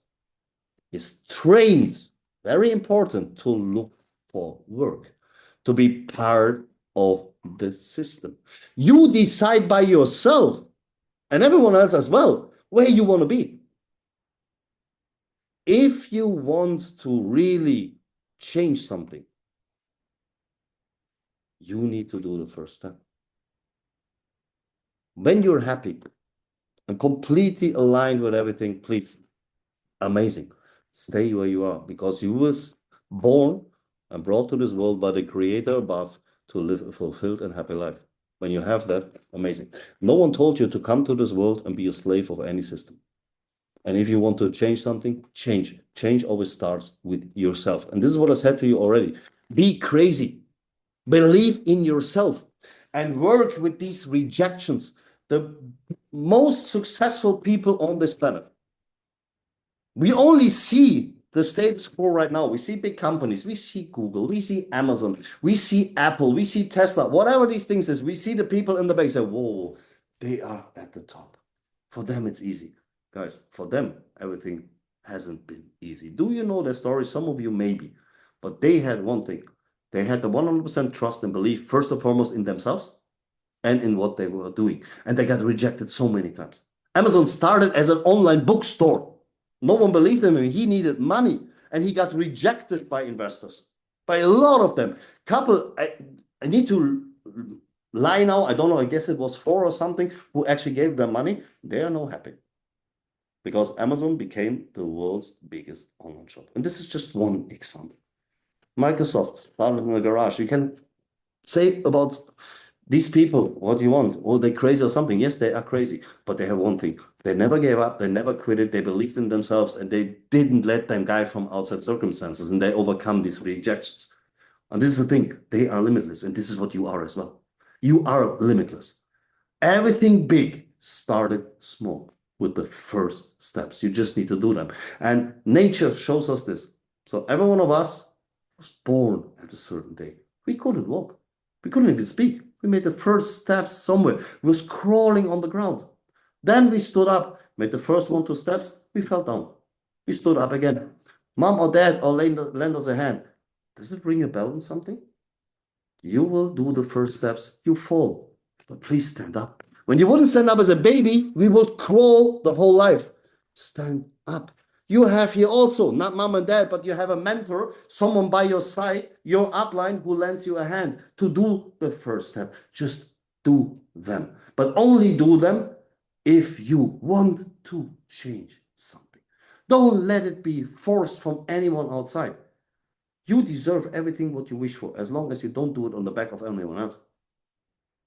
S1: is trained, very important, to look for work, to be part of the system. You decide by yourself, and everyone else as well, where you want to be. If you want to really change something, you need to do the first step. When you're happy and completely aligned with everything, please, amazing. Stay where you are, because you was born and brought to this world by the Creator above to live a fulfilled and happy life. When you have that, amazing. No one told you to come to this world and be a slave of any system. And if you want to change something, change. Change always starts with yourself. And this is what I said to you already. Be crazy. Believe in yourself and work with these rejections. The most successful people on this planet. We only see the status quo right now. We see big companies. We see Google. We see Amazon. We see Apple. We see Tesla. Whatever these things is, we see the people in the base say, whoa, they are at the top. For them, it's easy. Guys, for them, everything hasn't been easy. Do you know their story? Some of you maybe. But they had one thing. They had the 100% trust and belief, first and foremost, in themselves and in what they were doing. And they got rejected so many times. Amazon started as an online bookstore. No one believed in him. He needed money, and he got rejected by investors, by a lot of them. I need to lie now. I don't know. I guess it was 4 or something who actually gave them money. They are not happy because Amazon became the world's biggest online shop. And this is just one example. Microsoft started in the garage. You can say about these people what you want. Oh, they're crazy or something. Yes, they are crazy, but they have one thing. They never gave up. They never quit it. They believed in themselves, and they didn't let them guide from outside circumstances, and they overcome these rejections. And this is the thing. They are limitless, and this is what you are as well. You are limitless. Everything big started small with the first steps. You just need to do them. And nature shows us this. So every one of us was born at a certain day. We couldn't walk. We couldn't even speak. We made the first steps somewhere. We was crawling on the ground. Then we stood up, made the first 1, 2 steps. We fell down. We stood up again. Mom or dad or lend us a hand. Does it ring a bell on something? You will do the first steps. You fall. But please stand up. When you wouldn't stand up as a baby, we would crawl the whole life. Stand up. You have here also, not mom and dad, but you have a mentor, someone by your side, your upline who lends you a hand to do the first step. Just do them. But only do them if you want to change something. Don't let it be forced from anyone outside. You deserve everything what you wish for, as long as you don't do it on the back of anyone else.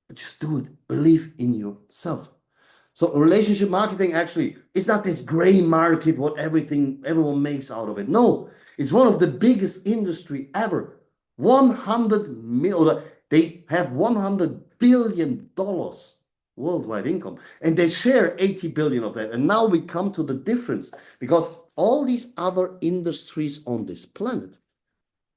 S1: But just do it. Believe in yourself. So relationship marketing actually is not this gray market, what everyone makes out of it. No, it's one of the biggest industry ever. 100 million, they have $100 billion worldwide income, and they share 80 billion of that. And now we come to the difference, because all these other industries on this planet,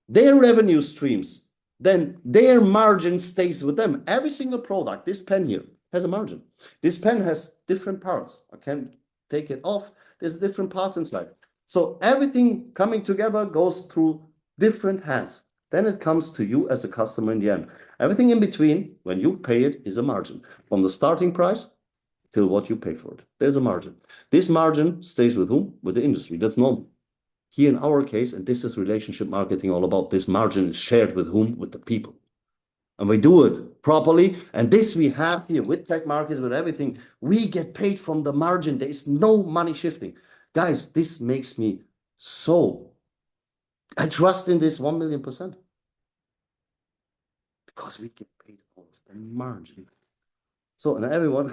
S1: their revenue streams, then their margin stays with them. Every single product, this pen here has a margin. This pen has different parts. I can take it off. There's different parts inside. So everything coming together goes through different hands. Then it comes to you as a customer in the end. Everything in between, when you pay it, is a margin. From the starting price till what you pay for it. There's a margin. This margin stays with whom? With the industry. That's normal. Here in our case, and this is relationship marketing all about, this margin is shared with whom? With the people. And we do it properly. And this we have here with Tagmarkets, with everything. We get paid from the margin. There is no money shifting. Guys, this makes me so, I trust in this 1,000,000%. Because we get paid off the margin. So, and everyone,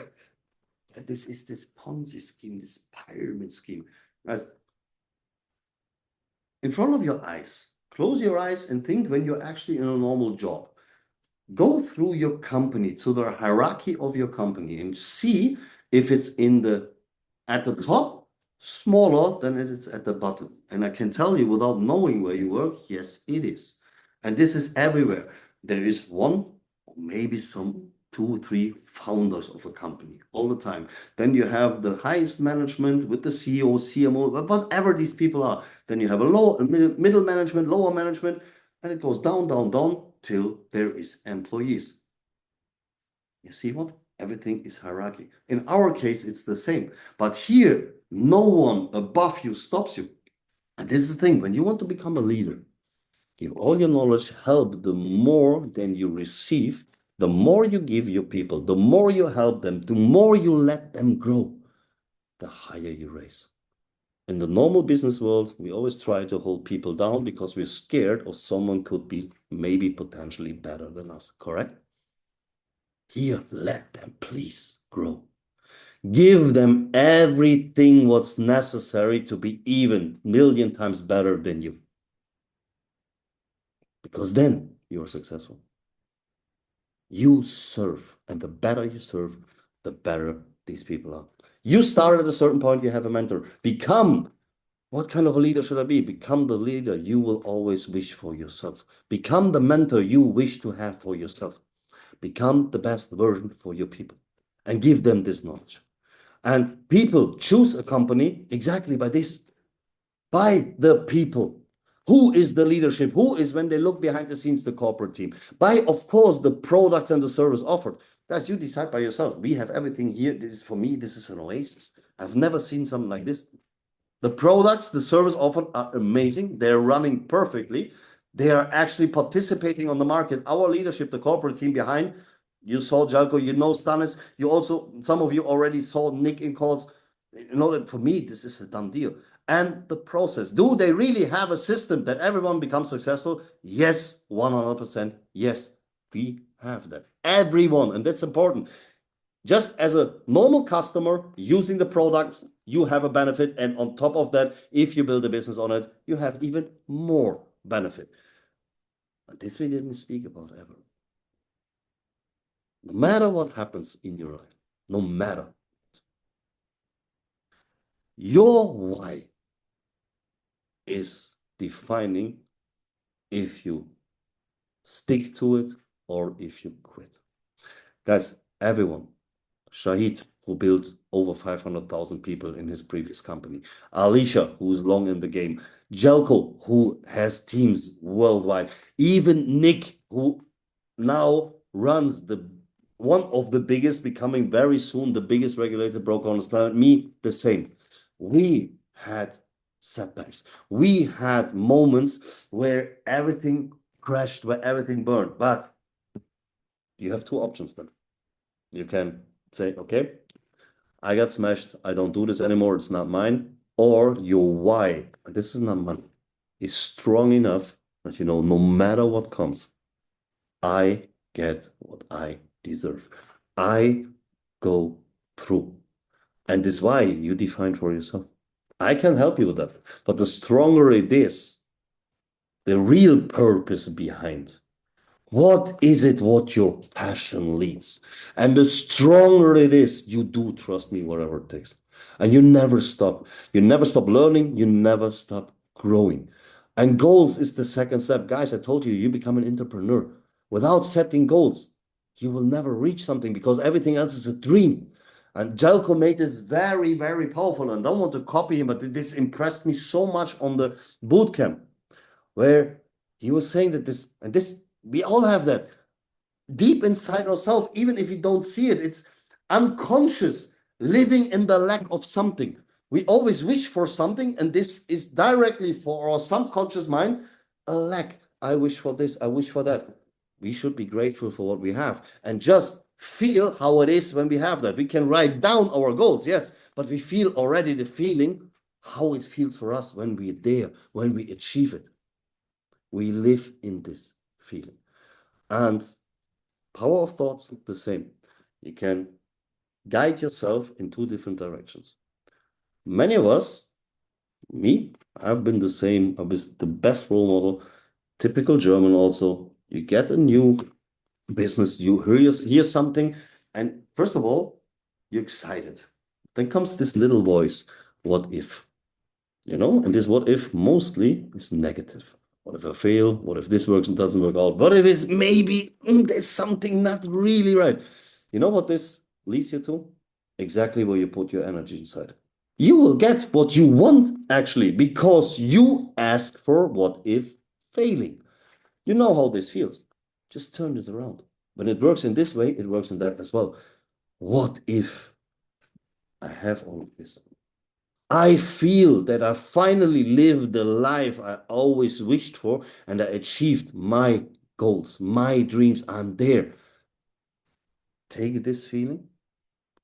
S1: this is this Ponzi scheme, this pyramid scheme. Guys, in front of your eyes, close your eyes and think when you're actually in a normal job. Go through your company, to the hierarchy of your company, and see if it's at the top, smaller than it is at the bottom. And I can tell you without knowing where you work, yes, it is. And this is everywhere. There is one, or maybe some 2 or 3 founders of a company all the time. Then you have the highest management with the CEO, CMO, whatever these people are. Then you have a middle management, lower management, and it goes down, down, down till there is employees. You see what? Everything is hierarchy. In our case, it's the same. But here, no one above you stops you. And this is the thing. When you want to become a leader, give all your knowledge, help, the more than you receive, the more you give your people, the more you help them, the more you let them grow, the higher you raise. In the normal business world, we always try to hold people down because we're scared of someone could be maybe potentially better than us, correct? Here, let them please grow. Give them everything what's necessary to be even 1,000,000 times better than you. Because then you are successful. You serve, and the better you serve, the better these people are. You start at a certain point, you have a mentor. Become, what kind of a leader should I be? Become the leader you will always wish for yourself. Become the mentor you wish to have for yourself. Become the best version for your people and give them this knowledge. And people choose a company exactly by this, by the people Who is the leadership? Who is, when they look behind the scenes, the corporate team? By, of course, the products and the service offered. Guys, you decide by yourself. We have everything here. For me, this is an oasis. I've never seen something like this. The products, the service offered are amazing. They're running perfectly. They are actually participating on the market. Our leadership, the corporate team behind, you saw Jelko, you know Stanis, you also, some of you already saw Nick in calls. You know that for me, this is a done deal. And the process. Do they really have a system that everyone becomes successful? Yes, 100%. Yes, we have that. Everyone, and that's important. Just as a normal customer using the products, you have a benefit. And on top of that, if you build a business on it, you have even more benefit. But this we didn't speak about ever. No matter what happens in your life, no matter, your why is defining if you stick to it or if you quit. Guys, everyone, Shahid, who built over 500,000 people in his previous company, Alicia, who is long in the game, Jelko, who has teams worldwide, even Nick, who now runs one of the biggest, becoming very soon the biggest regulated broker on this planet, me, the same. We had setbacks. We had moments where everything crashed, where everything burned. But you have two options then. You can say, okay, I got smashed. I don't do this anymore. It's not mine. Or your why, this is not money, is strong enough that you know, no matter what comes, I get what I deserve. I go through. And this why you define for yourself. I can help you with that. But the stronger it is, the real purpose behind, what is it what your passion leads? And the stronger it is, you do trust me, whatever it takes. And you never stop. You never stop learning. You never stop growing. And goals is the second step. Guys, I told you, you become an entrepreneur. Without setting goals, you will never reach something because everything else is a dream. And Jelko made this very, very powerful. And I don't want to copy him, but this impressed me so much on the boot camp, where he was saying that this, we all have that deep inside ourselves, even if you don't see it. It's unconscious, living in the lack of something. We always wish for something, and this is directly for our subconscious mind a lack. I wish for this, I wish for that. We should be grateful for what we have and just feel how it is when we have that. We can write down our goals, yes, but we feel already the feeling, how it feels for us when we're there, when we achieve it. We live in this feeling. And power of thoughts, the same. You can guide yourself in two different directions. Many of us, me, I've been the same. I was the best role model, typical German also. You get a new business, you hear something, and first of all, you're excited. Then comes this little voice, what if? You know, and this what if mostly is negative. What if I fail? What if this works and doesn't work out? What if it's maybe there's something not really right? You know what this leads you to? Exactly where you put your energy inside. You will get what you want, actually, because you ask for what if failing. You know how this feels. Just turn this around. When it works in this way, it works in that as well. What if I have all of this? I feel that I finally lived the life I always wished for, and I achieved my goals, my dreams. I'm there. Take this feeling,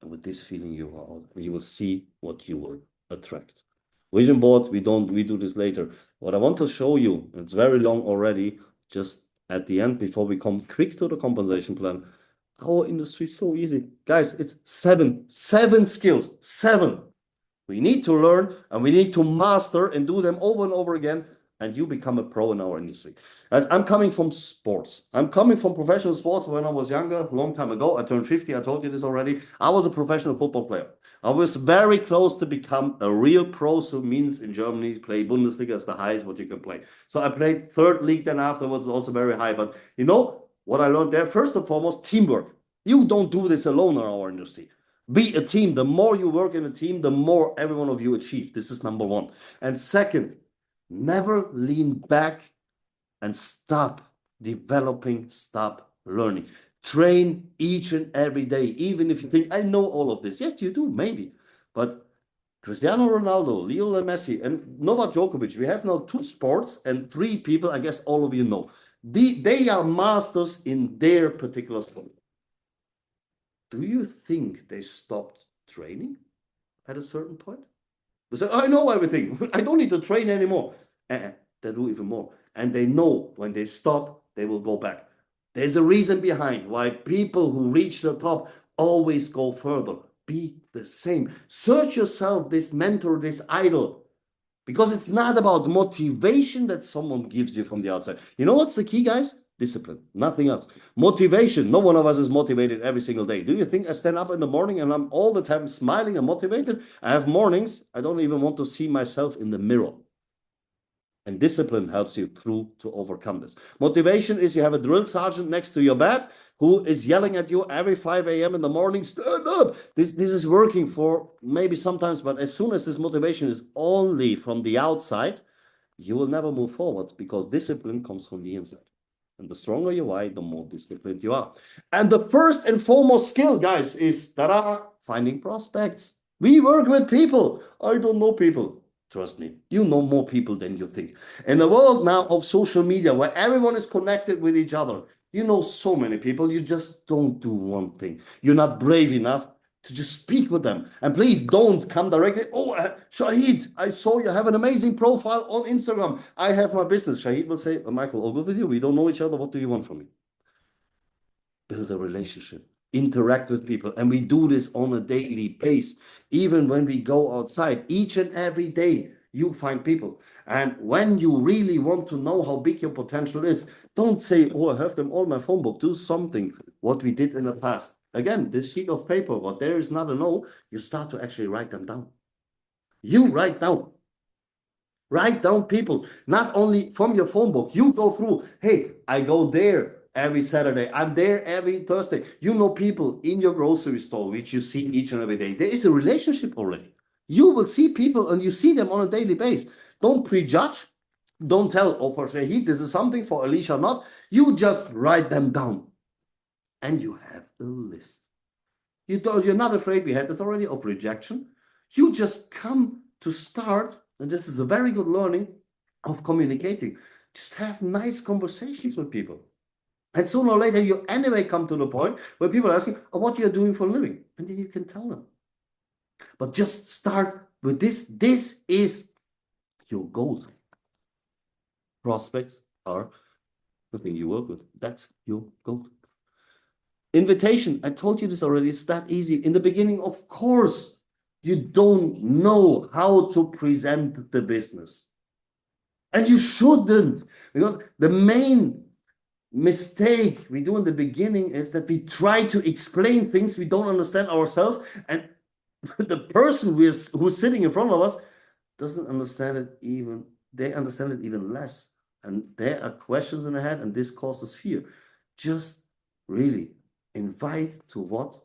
S1: and with this feeling, you will see what you will attract. Vision board, we do this later. What I want to show you, it's very long already, just at the end, before we come quick to the compensation plan. Our industry is so easy. Guys, it's seven skills, 7. We need to learn and we need to master and do them over and over again, and you become a pro in our industry. As I'm coming from sports, I'm coming from professional sports. When I was younger, a long time ago, I turned 50, I told you this already. I was a professional football player. I was very close to become a real pro, so means in Germany, play Bundesliga is the highest what you can play. So I played 3rd league, then afterwards also very high. But you know what I learned there? First and foremost, teamwork. You don't do this alone in our industry. Be a team. The more you work in a team, the more every one of you achieve. This is number 1. And second, Never lean back and stop developing, stop learning. Train each and every day, even if you think, I know all of this. Yes, you do, maybe. But Cristiano Ronaldo, Lionel Messi, and Novak Djokovic, we have now 2 sports and 3 people, I guess all of you know. They are masters in their particular sport. Do you think they stopped training at a certain point? They say, I know everything. I don't need to train anymore. They do even more. And they know when they stop, they will go back. There's a reason behind why people who reach the top always go further. Be the same. Search yourself this mentor, this idol. Because it's not about motivation that someone gives you from the outside. You know what's the key, guys? Discipline, nothing else. Motivation, no one of us is motivated every single day. Do you think I stand up in the morning and I'm all the time smiling and motivated? I have mornings, I don't even want to see myself in the mirror. And discipline helps you through to overcome this. Motivation is you have a drill sergeant next to your bed who is yelling at you every 5 a.m. in the morning, stand up. This is working for maybe sometimes, but as soon as this motivation is only from the outside, you will never move forward because discipline comes from the inside. And the stronger you are, the more disciplined you are. And the first and foremost skill, guys, is finding prospects. We work with people. I don't know people. Trust me, you know more people than you think. In the world now of social media, where everyone is connected with each other, you know so many people, you just don't do one thing. You're not brave enough to just speak with them. And please don't come directly, Shahid, I saw you have an amazing profile on Instagram. I have my business. Shahid will say, Michael, all good with you. We don't know each other. What do you want from me? Build a relationship. Interact with people, and we do this on a daily basis. Even when we go outside, each and every day you find people. And when you really want to know how big your potential is, don't say, I have them all in my phone book. Do something what we did in the past. Again, this sheet of paper, what there is not a no, you start to actually write them down. You write down people, not only from your phone book. You go through, hey, I go there every Saturday. I'm there every Thursday. You know people in your grocery store, which you see each and every day. There is a relationship already. You will see people and you see them on a daily basis. Don't prejudge. Don't tell, for Shahid, this is something, for Alicia not. You just write them down. And you have a list. You're not afraid, we had this already, of rejection. You just come to start, and this is a very good learning of communicating. Just have nice conversations with people. And sooner or later, you anyway come to the point where people are asking, what you're doing for a living. And then you can tell them. But just start with this. This is your gold. Prospects are the thing you work with. That's your gold. Invitation, I told you this already, it's that easy. In the beginning, of course, you don't know how to present the business. And you shouldn't, because the main mistake we do in the beginning is that we try to explain things we don't understand ourselves, and the person who's sitting in front of us doesn't understand it even, they understand it even less. And there are questions in their head, and this causes fear. Just really invite to what?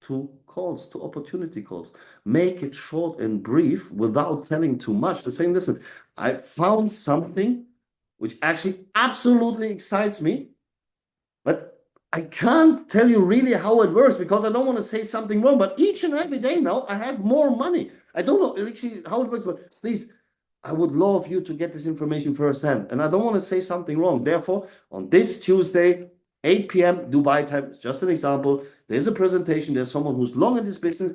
S1: To calls, to opportunity calls. Make it short and brief without telling too much. They're saying, listen, I found something which actually absolutely excites me, but I can't tell you really how it works because I don't want to say something wrong. But each and every day now, I have more money. I don't know actually how it works, but please, I would love you to get this information firsthand. And I don't want to say something wrong. Therefore, on this Tuesday, 8 p.m. Dubai time, it's just an example. There's a presentation. There's someone who's long in this business.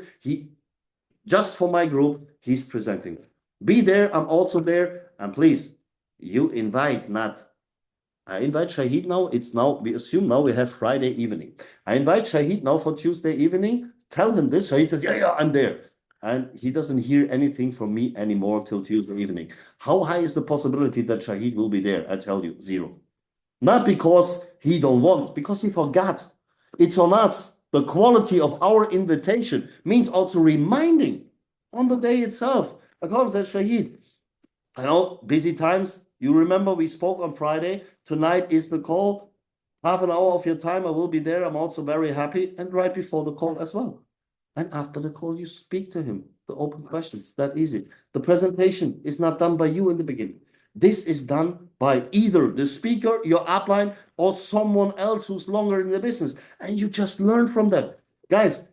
S1: Just for my group, he's presenting. Be there. I'm also there. And please, you invite not. I invite Shahid now. It's now, we assume now we have Friday evening. I invite Shahid now for Tuesday evening. Tell him this. Shahid says, yeah, I'm there. And he doesn't hear anything from me anymore till Tuesday evening. How high is the possibility that Shahid will be there? I tell you, 0. Not because he don't want, because he forgot. It's on us. The quality of our invitation means also reminding on the day itself. I call him, said, Shahid, I know, busy times. You remember we spoke on Friday. Tonight is the call. Half an hour of your time, I will be there. I'm also very happy. And right before the call as well. And after the call, you speak to him. The open questions, that easy. The presentation is not done by you in the beginning. This is done by either the speaker, your upline, or someone else who's longer in the business. And you just learn from that. Guys,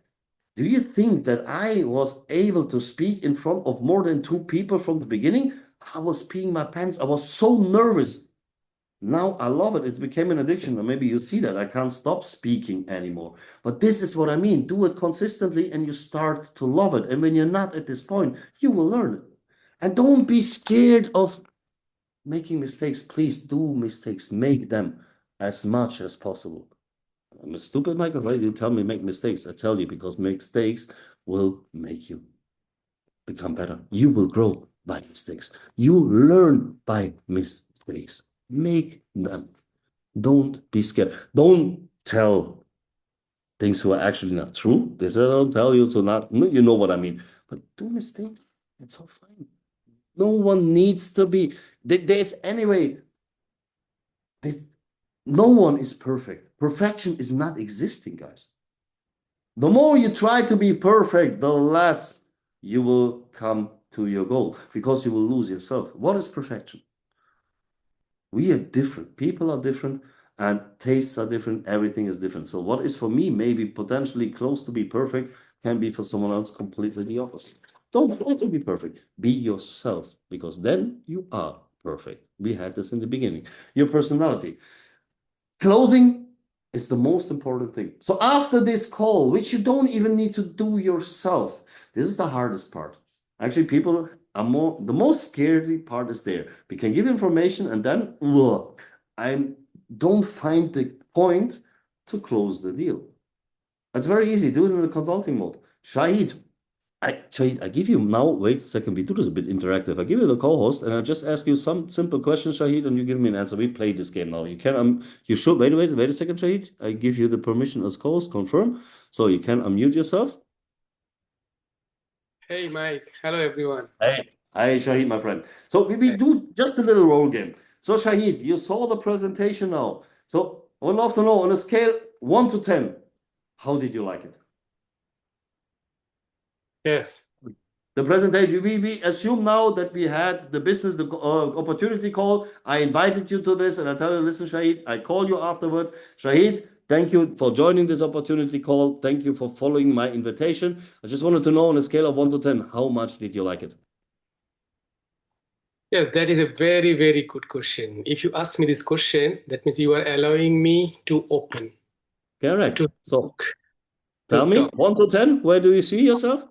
S1: do you think that I was able to speak in front of more than 2 people from the beginning? I was peeing my pants. I was so nervous. Now I love it. It became an addiction. Or maybe you see that I can't stop speaking anymore. But this is what I mean. Do it consistently and you start to love it. And when you're not at this point, you will learn it. And don't be scared of making mistakes. Please do mistakes. Make them as much as possible. I'm a stupid, Michael. Why do you tell me make mistakes? I tell you because mistakes will make you become better. You will grow by mistakes. You learn by mistakes. Make them. Don't be scared. Don't tell things who are actually not true. This I don't tell you, so not you know what I mean. But do mistakes. It's all fine. No one needs to be. There's anyway. No one is perfect. Perfection is not existing, guys. The more you try to be perfect, the less you will come to your goal because you will lose yourself. What is perfection? We are different. People are different and tastes are different. Everything is different. So what is for me maybe potentially close to be perfect can be for someone else completely the opposite. Don't try to be perfect. Be yourself because then you are perfect. We had this in the beginning. Your personality. Closing is the most important thing. So after this call, which you don't even need to do yourself, this is the hardest part. Actually, people are the most scary part is there. We can give information and then, I don't find the point to close the deal. It's very easy. Do it in the consulting mode. Shahid, I give you now, wait a second, we do this a bit interactive. I give you the co-host and I just ask you some simple questions, Shahid, and you give me an answer. We play this game now. You can, you should, wait a second, Shahid. I give you the permission as co-host, confirm. So you can unmute yourself.
S4: Hey, Mike. Hello, everyone.
S1: Hey, Shahid, my friend. So we do just a little role game. So Shahid, you saw the presentation now. So I would love to know on a scale 1 to 10, how did you like it?
S4: Yes.
S1: The presentation, we assume now that we had the business, the opportunity call. I invited you to this and I tell you, listen, Shahid, I call you afterwards. Shahid, thank you for joining this opportunity call. Thank you for following my invitation. I just wanted to know on a scale of 1 to 10, how much did you like it?
S4: Yes, that is a very, very good question. If you ask me this question, that means you are allowing me to open.
S1: Correct.
S4: To
S1: so tell me, 1 to 10, where do you see yourself?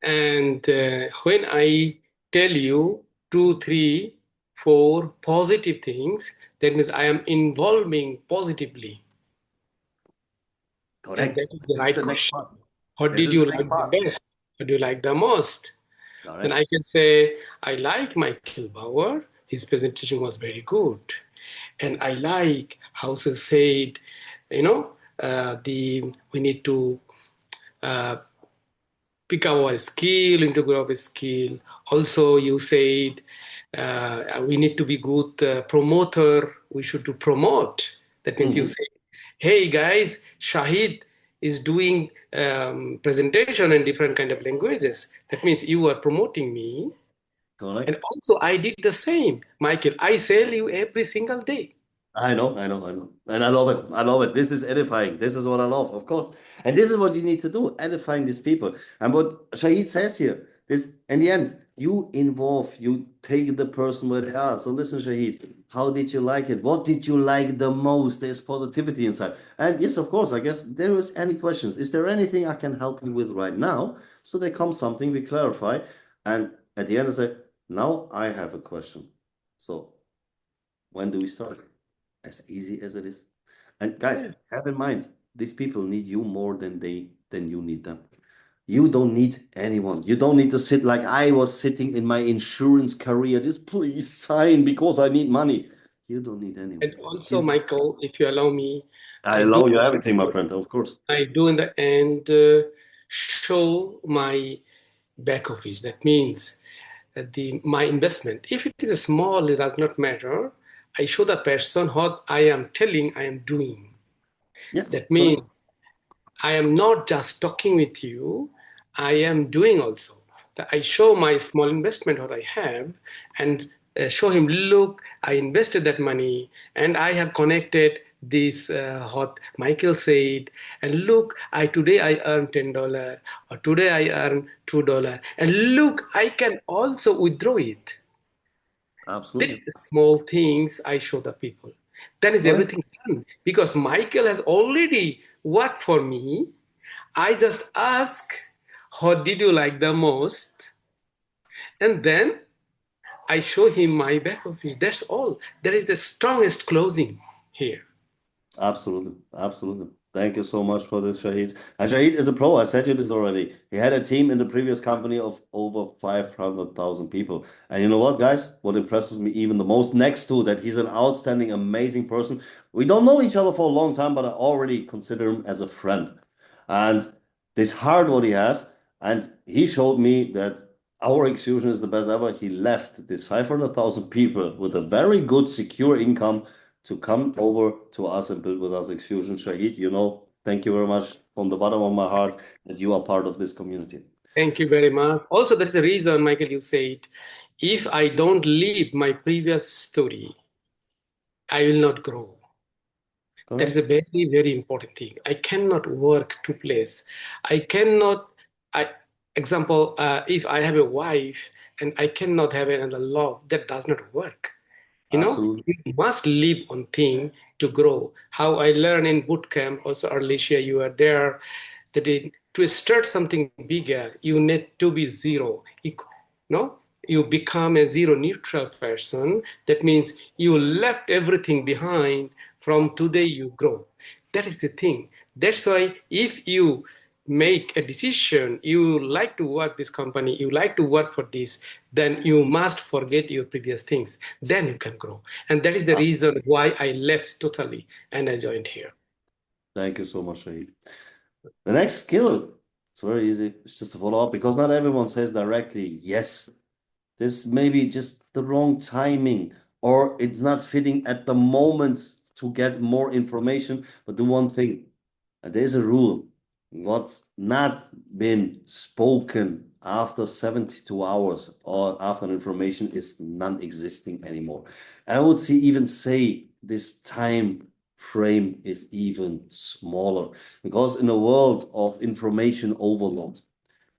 S4: And when I tell you 2, 3, 4 positive things, that means I am involving positively.
S1: Correct.
S4: And that is the right
S1: the
S4: question.
S1: part.
S4: What did you like the best? What do you like the most?
S1: Correct.
S4: Then I can say, I like Michael Baur. His presentation was very good. And I like how he said, you know, we need to pick up our skill, we need to grow our skill. Also, you said we need to be good promoter. We should do promote. That means you say, hey guys, Shahid is doing presentation in different kind of languages. That means you are promoting me.
S1: Correct.
S4: And also I did the same. Michael, I sell you every single day.
S1: I know. And I love it. I love it. This is edifying. This is what I love, of course. And this is what you need to do, edifying these people. And what Shahid says here, this in the end, you involve, you take the person where they are. So listen, Shahid, how did you like it? What did you like the most? There's positivity inside. And yes, of course, I guess there is any questions. Is there anything I can help you with right now? So there comes something, we clarify. And at the end, I say, now I have a question. So when do we start? As easy as it is. And guys, have in mind, these people need you more than you need them. You don't need anyone. You don't need to sit like I was sitting in my insurance career. Just please sign because I need money. You don't need anyone.
S4: And also, Michael, if you allow me,
S1: I allow you everything, my friend, of course.
S4: I do in the end show my back office. That means my investment. If it is small, it does not matter. I show the person what I am telling I am doing.
S1: Yeah,
S4: that means I am not just talking with you, I am doing also. I show my small investment what I have, and show him, look, I invested that money and I have connected this what Michael said, and look, today I earned $10 or today I earned $2, and look, I can also withdraw it.
S1: Absolutely.
S4: These small things I show the people. Then is
S1: Oh, yeah.
S4: everything done because Michael has already worked for me. I just ask, what did you like the most? And then I show him my back office. That's all. That is the strongest closing here.
S1: Absolutely. Absolutely. Thank you so much for this, Shahid. And Shahid is a pro. I said you this already. He had a team in the previous company of over 500,000 people. And you know what, guys? What impresses me even the most, next to that, he's an outstanding, amazing person. We don't know each other for a long time, but I already consider him as a friend. And this heart what he has, and he showed me that our XFusion is the best ever. He left this 500,000 people with a very good, secure income to come over to us and build with us XFusion. Shahid, you know, thank you very much from the bottom of my heart that you are part of this community.
S4: Thank you very much. Also, that's the reason, Michael, you said, if I don't leave my previous story, I will not grow. That is a very, very important thing. I cannot work two places. I cannot, example, if I have a wife and I cannot have another love, that does not work.
S1: Absolutely.
S4: You must live on thing to grow. How I learned in boot camp, also Alicia, you were there, that to start something bigger, you need to be zero. You become a zero neutral person. That means you left everything behind. From today, you grow. That is the thing. That's why if you make a decision, you like to work this company, you like to work for this, then you must forget your previous things. Then you can grow. And that is the reason why I left totally and I joined here.
S1: Thank you so much, Shahid. The next skill, it's very easy. It's just to follow up because not everyone says directly, yes. This may be just the wrong timing or it's not fitting at the moment to get more information. But do one thing, and there's a rule. What's not been spoken after 72 hours or after information is non-existing anymore. And I would even say this time frame is even smaller because in a world of information overload,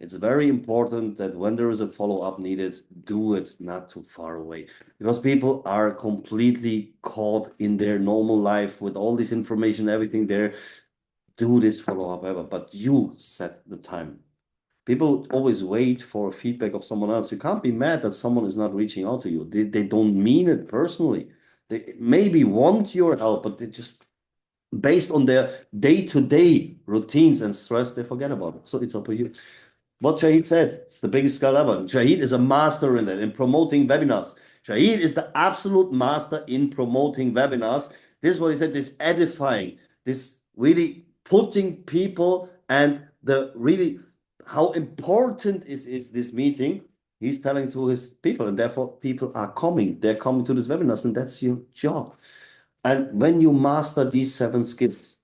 S1: it's very important that when there is a follow-up needed, do it not too far away because people are completely caught in their normal life with all this information, everything there. Do this follow-up ever, but you set the time. People always wait for feedback of someone else. You can't be mad that someone is not reaching out to you. They don't mean it personally. They maybe want your help, but they just, based on their day-to-day routines and stress, they forget about it. So it's up to you. What Shahid said, it's the biggest skill ever. Shahid is a master in that, in promoting webinars. Shahid is the absolute master in promoting webinars. This is what he said, this edifying, this really putting people and the really how important is this meeting. He's telling to his people, and therefore people are coming. They're coming to this webinars, and that's your job. And when you master these 7 skills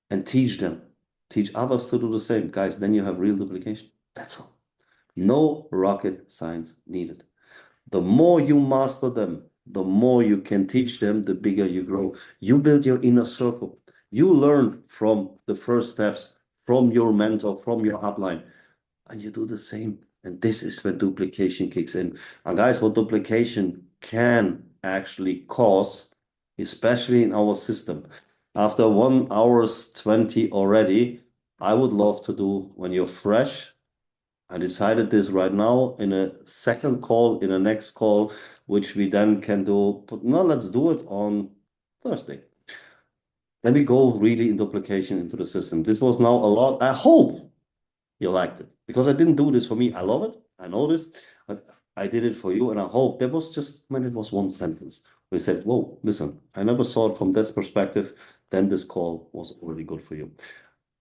S1: and teach them, teach others to do the same, guys, then you have real duplication. That's all. No rocket science needed. The more you master them, the more you can teach them, the bigger you grow. You build your inner circle. You learn from the first steps, from your mentor, from your upline, and you do the same. And this is when duplication kicks in. And guys, what duplication can actually cause, especially in our system, after 1 hours 20 already, I would love to do when you're fresh. I decided this right now in a second call, in a next call, which we then can do. But no, let's do it on Thursday. Let me go really in duplication into the system. This was now a lot. I hope you liked it because I didn't do this for me. I love it. I know this, but I did it for you. And I hope there was just when it was one sentence. We said, whoa, listen, I never saw it from this perspective. Then this call was already good for you.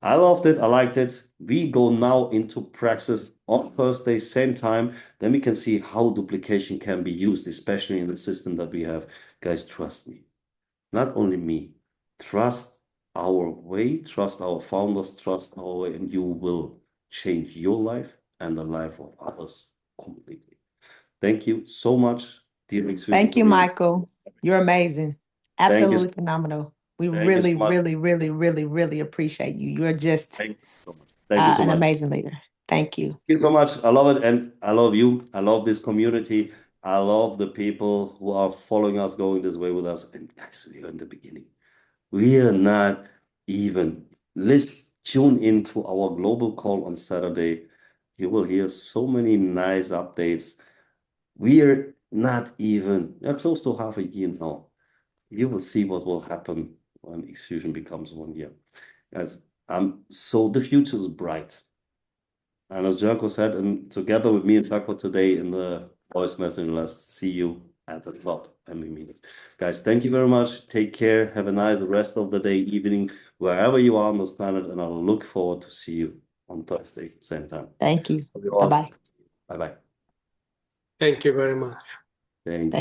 S1: I loved it. I liked it. We go now into praxis on Thursday, same time. Then we can see how duplication can be used, especially in the system that we have. Guys, trust me. Not only me. Trust our way, trust our founders, trust our way, and you will change your life and the life of others completely. Thank you so much. dear XFusion
S2: Thank you,
S1: community.
S2: Michael. You're amazing.
S1: Thank you.
S2: Absolutely phenomenal. We
S1: Thank you
S2: really,
S1: so much.
S2: really appreciate you. You're just
S1: Thank you so much. Thank you so
S2: an
S1: much.
S2: amazing leader. Thank you.
S1: Thank you so much. I love it. And I love you. I love this community. I love the people who are following us, going this way with us. And guys, we are in the beginning. We are not even. Let's tune into our global call on Saturday. You will hear so many nice updates. We are not even close to half a year now. You will see what will happen when XFusion becomes 1 year. Guys, so the future is bright. And as Jaco said, and together with me and Jaco today in the voice message, let's see you at the club and we meet it. Guys, thank you very much. Take care. Have a nice rest of the day, evening, wherever you are on this planet. And I'll look forward to see you on Thursday, same time.
S2: Thank you.
S1: Bye-bye.
S2: Bye-bye.
S1: Bye-bye.
S4: Thank you very much.
S1: Thank you.